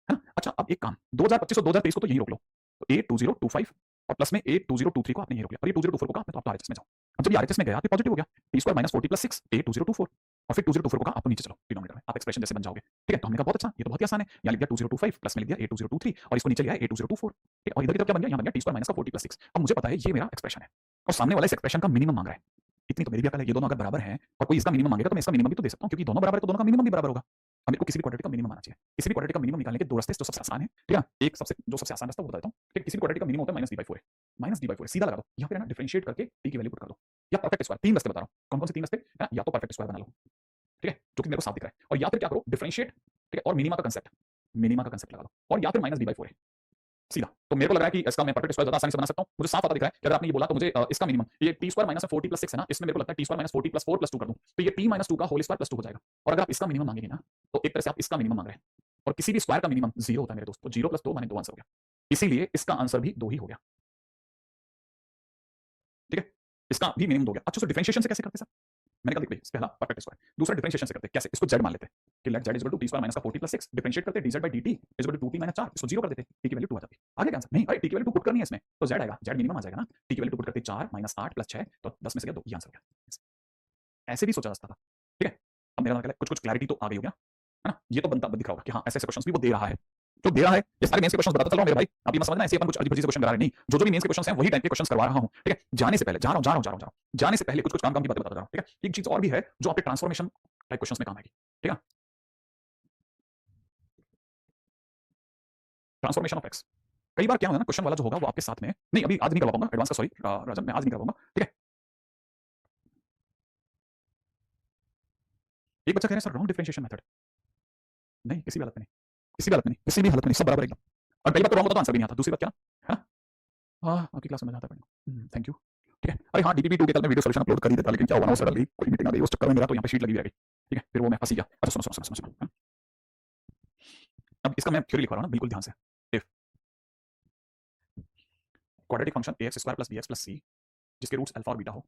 है ना? अच्छा अब एक काम 2025 और 2023 को तो यहीं रोक लो, तो a2025 और प्लस में a2023 को आपने यहीं रोक लिया और ये 2024 को कहा आपने तो आप आरएचएस में जाओ। अब जब ये आरएचएस में गया तो पॉजिटिव हो गया, t square minus 4t plus 6 a2024 और फिर 2024 को कहा आप नीचे चलो डिनोमिनेटर में, आप एक्सप्रेशन जैसे बन जाओगे, ठीक है? तो हमने कहा बहुत अच्छा, ये तो बहुत ही आसान है, यहां लिख दिया 2025 प्लस में लिख दिया a2023 और इसको नीचे लिया a2024, ठीक है? और इधर की तरफ क्या बन गया? यहां बन गया t स्क्वायर माइनस का 4t प्लस 6। अब मुझे पता है ये मेरा एक्सप्रेशन है और सामने वाला इस एक्सप्रेशन का मिनिमम मांग रहा है, इतनी तो मेरी भी अकल है, ये दोनों अगर बराबर हैं और कोई इसका मिनिमम मांगेगा तो मैं इसका मिनिमम भी तो दे सकता हूं, क्योंकि दोनों बराबर है तो दोनों का मिनिमम भी बराबर होगा। अब मेरे को किसी भी क्वाड्रेटिक का मिनिमम आना चाहिए, किसी भी क्वाड्रेटिक का मिनिमम निकालने के दो रास्ते जो सबसे आसान है, ठीक है? एक सबसे आसान रास्ता वो बता देता हूं, ठीक है? किसी भी क्वाड्रेटिक का मिनिमम होता है -d/4 है, -d/4 सीधा लगा दो, यहां पे ना डिफरेंशिएट करके t की वैल्यू पुट कर दो, या परफेक्ट स्क्वायर, तीन रास्ते बता रहा हूं, कौन-कौन से तीन रास्ते? या तो परफेक्ट स्क्वायर बना लो, ठीक है? जो कि मेरे को साफ दिख रहा है, और या फिर क्या करो डिफरेंशिएट, ठीक है? और मिनिमा का कांसेप्ट लगा दो, और या फिर -d/4 है सीधा। तो मेरे को लग रहा है कि इसका मैं परफेक्ट स्क्वायर ज्यादा आसानी से बना सकता हूं, मुझे साफ पता दिख रहा है कि अगर आपने ये बोला तो मुझे इसका मिनिमम ये t square minus 4t plus 6 है ना, इसमें मेरे को लगता है t square minus 4t plus 4 plus 2 कर दूं तो ये t माइनस 2 का होल स्क्वायर प्लस 2 हो जाएगा। और अगर आप इसका मिनिमम मांगेंगे ना तो एक तरह से आप इसका मिनिमम मांग रहे हैं, और किसी भी स्क्वायर का मिनिमम 0 होता है मेरे दोस्त, तो 0 प्लस 2 माने 2 आंसर हो गया, इसीलिए इसका आंसर भी 2 ही हो गया, ठीक है? इसका भी मिनिमम 2 हो गया। अच्छा सो डिफरेंशिएशन से कैसे करते सर? मैंने कहा देख भाई पहला परफेक्ट स्क्वायर, दूसरा डिफरेंशिएशन से करते हैं, कैसे? इसको z मान लेते हैं कि let z t square minus का 4t प्लस 6 डिफरेंशिएट करते हैं dz dt 2t माइनस 4, इसको 0 कर देते हैं, t की वैल्यू 2 आ जाती है। आगे क्या आंसर? नहीं अरे t की वैल्यू 2 पुट करनी है इसमें तो z आएगा, z मिनिमम आ जाएगा ना, t की वैल्यू 2 पुट करते हैं 4 माइनस 8 प्लस 6 तो 10 में से गया 2, ये आंसर हो गया। ऐसे भी सोचा जा सकता था, ठीक है? अब मेरा मतलब कुछ क्लैरिटी तो आ गई हो गया, है ना? ये तो बनता दिख रहा होगा कि हाँ ऐसे क्वेश्चंस भी वो दे रहा है, जो दे रहा है ये सारे मेंस के क्वेश्चंस बताता चल रहा हूं मेरे भाई, आप ये मत समझना ऐसे अपन कुछ अजीब-अजीब से क्वेश्चन करा रहे नहीं, जो भी मेंस के क्वेश्चंस हैं वही टाइप के क्वेश्चंस करवा रहा हूं, ठीक है? जाने से पहले जा रहा हूं जाने से पहले कुछ काम की बातें बताता जा रहा हूं, ठीक है? एक चीज और भी है जो आपके ट्रांसफॉर्मेशन टाइप क्वेश्चंस में काम आएगी, ठीक है? ट्रांसफॉर्मेशन ऑफ एक्स, कई बार क्या होगा ना क्वेश्चन वाला जो होगा वो आपके साथ में नहीं, अभी आज नहीं करवा पाऊंगा एडवांस का, सॉरी राजन मैं आज नहीं करवाऊंगा, ठीक है? एक बच्चा कह रहा है सर रॉन्ग डिफरेंशिएशन मेथड, नहीं किसी भी हालत में नहीं, किसी भी हालत में नहीं, किसी भी हालत में नहीं, सब बराबर एकदम। और पहली बात तो रॉन्ग होता तो आंसर भी नहीं आता, दूसरी बात क्या है ना, हाँ आपकी क्लास में मजा आता है, थैंक यू, ठीक है? अरे हाँ DPP2 के कल मैं वीडियो सॉल्यूशन अपलोड कर ही देता, लेकिन क्या हुआ ना सडनली कोई मीटिंग आ गई, उस चक्कर में मेरा तो यहाँ पे शीट लगी हुई आ गई, ठीक है? फिर वो मैं फंसी गया। अच्छा सुनो, अब इसका मैं थ्योरी लिखवा रहा हूँ ना, बिल्कुल ध्यान से। If quadratic function ax square plus bx plus c जिसके रूट्स अल्फा और बीटा हो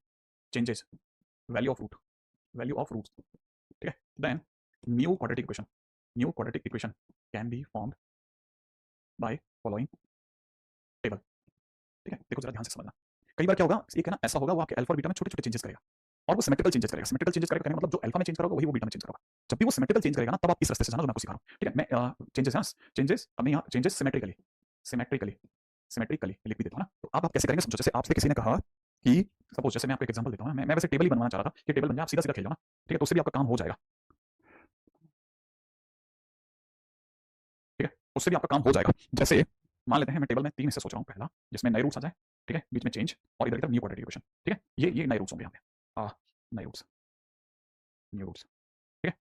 चेंजेस वैल्यू ऑफ रूट्स, ठीक है? Then new quadratic equation can be formed by following table, ठीक है? देखो जरा ध्यान से समझना, कई बार क्या होगा एक है ना ऐसा होगा वो आपके अल्फा और बीटा में छोटे-छोटे चेंजेस करेगा और वो सिमेट्रिकल चेंजेस करेगा, कहने का मतलब जो अल्फा में चेंज करेगा वही वो बीटा में चेंज करेगा। जब भी वो सिमेट्रिकल चेंज करेगा ना तब आप इस रास्ते से जाना जो मैं आपको सिखा रहा हूं, ठीक है? मैं चेंजेस हमें यहां चेंजेस सिमेट्रिकली लिख भी देता हूं ना, तो आप कैसे करेंगे समझो। जैसे आपसे किसी ने कहा कि सपोज जैसे मैं आपको एक एग्जांपल देता हूं, मैं वैसे टेबल ही बनवाना चाह रहा था कि टेबल बन जाए आप सीधा-सीधा खेल लो ना, ठीक है? तो उससे भी आपका काम हो जाएगा, ठीक है? उससे भी आपका काम हो जाएगा। जैसे मान लेते हैं मैं टेबल में 3 हिस्से सोच रहा हूं, पहला जिसमें नए रूट्स आ जाए, ठीक है? बीच में चेंज और इधर की तरफ न्यू क्वाड्रेटिक इक्वेशन, ठीक है? ये नए रूट्स होंगे यहां पे, नए रूट्स, ठीक है?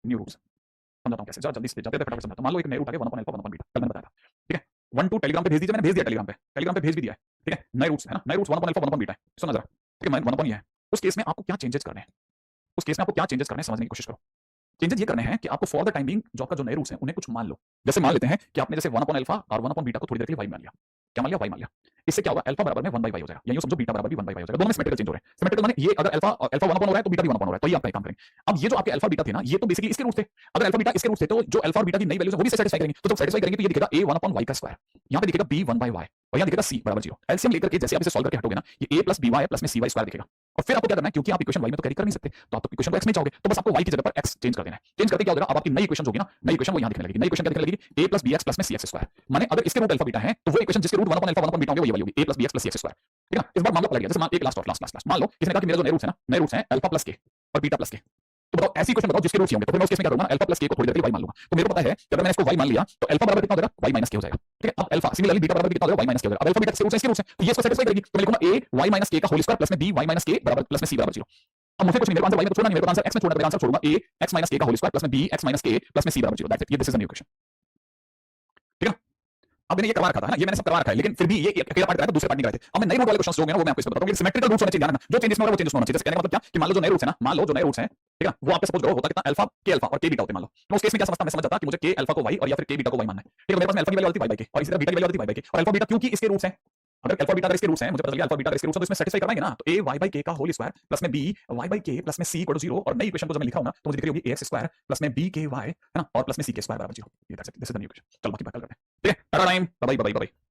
न्यू रूट्स समझाता हूं कैसे, जरा जल्दी से जाते फटाफट समझाता हूं। मान लो एक नए रूट आ गया 1 अपॉन अल्फा 1 अपॉन बीटा, कल मैंने बताया था, ठीक है? 1 2 टेलीग्राम पे भेज दीजिए, मैंने भेज दिया टेलीग्राम पे भेज भी दिया है, ठीक है? नए रूट्स है ना, नए roots 1 upon alpha 1 upon beta है, सुनो जरा, ठीक है? 1 अपॉन ये है, उस केस में आपको क्या चेंजेस करने हैं, उस केस में आपको क्या चेंजेस करने हैं समझने की कोशिश करो। चेंजेस ये करने हैं कि आपको फॉर द टाइम बीइंग जो आपका जो नए रूट्स हैं उन्हें कुछ मान लो। जैसे मान लेते हैं कि आपने जैसे 1 अपॉन अल्फा और 1 अपॉन बीटा को थोड़ी देर के लिए y मान लिया, क्या मान लिया? y मान लिया। इससे क्या होगा? अल्फा बराबर में 1 बाय y हो जाएगा, या यूं समझो बीटा बराबर भी 1 बाय y हो जाएगा, दोनों में सिमेट्रिकल चेंज हो रहे हैं। सिमेट्रिकल माने ये अगर अल्फा 1 अपॉन हो रहा है तो बीटा भी 1 अपॉन हो रहा है, तो ये आप काम करेंगे। अब ये जो आपके अल्फा बीटा थे ना, ये तो बेसिकली इसके रूट्स थे। अगर अल्फा बीटा इसके रूट्स थे तो जो अल्फा और बीटा की नई वैल्यूज है वो भी सेटिस्फाई करेंगे, तो जब सेटिस्फाई करेंगे तो ये दिखेगा a 1 अपॉन y का स्क्वायर, यहां पे दिखेगा b 1 बाय y, और यहाँ दिखेगा c बराबर 0। एलसीएम लेकर के जैसे आप इसे सॉल्व करके हटोगे ना, ये a plus b y plus में सी वाई स्क्वायर दिखेगा। और फिर आपको क्या करना है, क्योंकि आप इक्वेशन y में तो कैरी कर नहीं सकते, तो आप तो इक्वेशन को x में चाहोगे, तो बस आपको y की जगह पर x चेंज कर देना है। चेंज करके क्या हो जाएगा, अब आपकी नई इक्वेशन होगी ना, नई इक्वेशन वो यहाँ दिखने लगेगी। नई इक्वेशन क्या दिखने लगेगी, a प्लस bx प्लस में cx स्क्वायर। माने अगर इसके रूट अल्फा बीटा है तो वो इक्वेशन जिसके root 1 upon alpha 1 upon beta होंगे वो ये वाली होगी, a plus bx plus cx square. ठीक है ना, इस बार मामला पलट गया। जैसे मान एक लास्ट मान लो किसी ने कहा कि मेरे जो नए रूट्स है ना, नए रूट्स हैं अल्फा प्लस के और बीटा प्लस के। तो बताओ ऐसी क्वेश्चन बताओ जिसके रूट्स होंगे, तो फिर मैं उस केस में क्या करूंगा, अल्फा प्लस के को थोड़ी देर के लिए y मान लूंगा। तो मेरे को पता है कि अगर मैंने इसको y मान लिया तो अल्फा बराबर कितना हो जाएगा, y माइनस के हो जाएगा। ठीक है, अब अल्फा सिमिलरली बीटा बराबर कितना हो जाएगा, y माइनस के हो जाएगा। अब अल्फा बीटा किसके रूट्स हैं, तो ये इसको सेटिस्फाई करेगी। तो मैं लिखूंगा a y माइनस के का होल स्क्वायर प्लस में b y माइनस के बराबर प्लस में c बराबर 0। अब मुझे कुछ नहीं, मेरे को आंसर y में तो छोड़ना नहीं, मेरे को आंसर x में छोड़ना है, आंसर छोड़ूंगा a x माइनस के का होल स्क्वायर प्लस में b x माइनस के प्लस में c बराबर 0। दैट्स इट, ये this is the new equation. ठीक है, अब मैंने ये करवा रखा था ना, ये मैंने सब करवा रखा है, लेकिन फिर भी ये अकेला पार्ट कराया था, दूसरे पार्ट नहीं कराए थे। अब मैं नए रूट वाले क्वेश्चंस जो होंगे ना वो मैं आपको इसमें बताता हूँ। सिमेट्रिकल रूट्स होने चाहिए, ध्यान रखना, जो चेंजेस में हो रहा है वो चेंजेस होना चाहिए। जैसे कहने का मतलब क्या कि मान लो जो नए रूट्स है ना, मान लो जो नए रूट्स हैं, ठीक है, वो आपके सपोज करो होता कितना अल्फा के अल्फा और के बीटा होते मान लो। तो उस केस में क्या समझता, मैं समझ जाता कि मुझे के अल्फा को y और या फिर के बीटा को y मानना है। ठीक है, मेरे पास में अल्फा की वैल्यू आती है y बाय के और इसी तरह बीटा की वैल्यू आती है y बाय के। और अल्फा बीटा क्योंकि इसके रूट्स हैं, अगर अल्फा बीटा अगर इसके रूट्स हैं, मुझे पता चल गया अल्फा बीटा अगर इसके रूट्स हैं तो इसमें सेटिस्फाई करवाएंगे ना। तो a y बाय k का होल स्क्वायर प्लस में b y by k plus में c इक्वल टू 0। और नई इक्वेशन को जब मैं लिखा हूं ना तो मुझे दिख रही होगी ax स्क्वायर प्लस में b k y है ना, और प्लस में c k स्क्वायर बराबर 0। ये this is the new equation. चलो बाकी बात करते हैं। ठीक है, tata time, bye bye bye bye.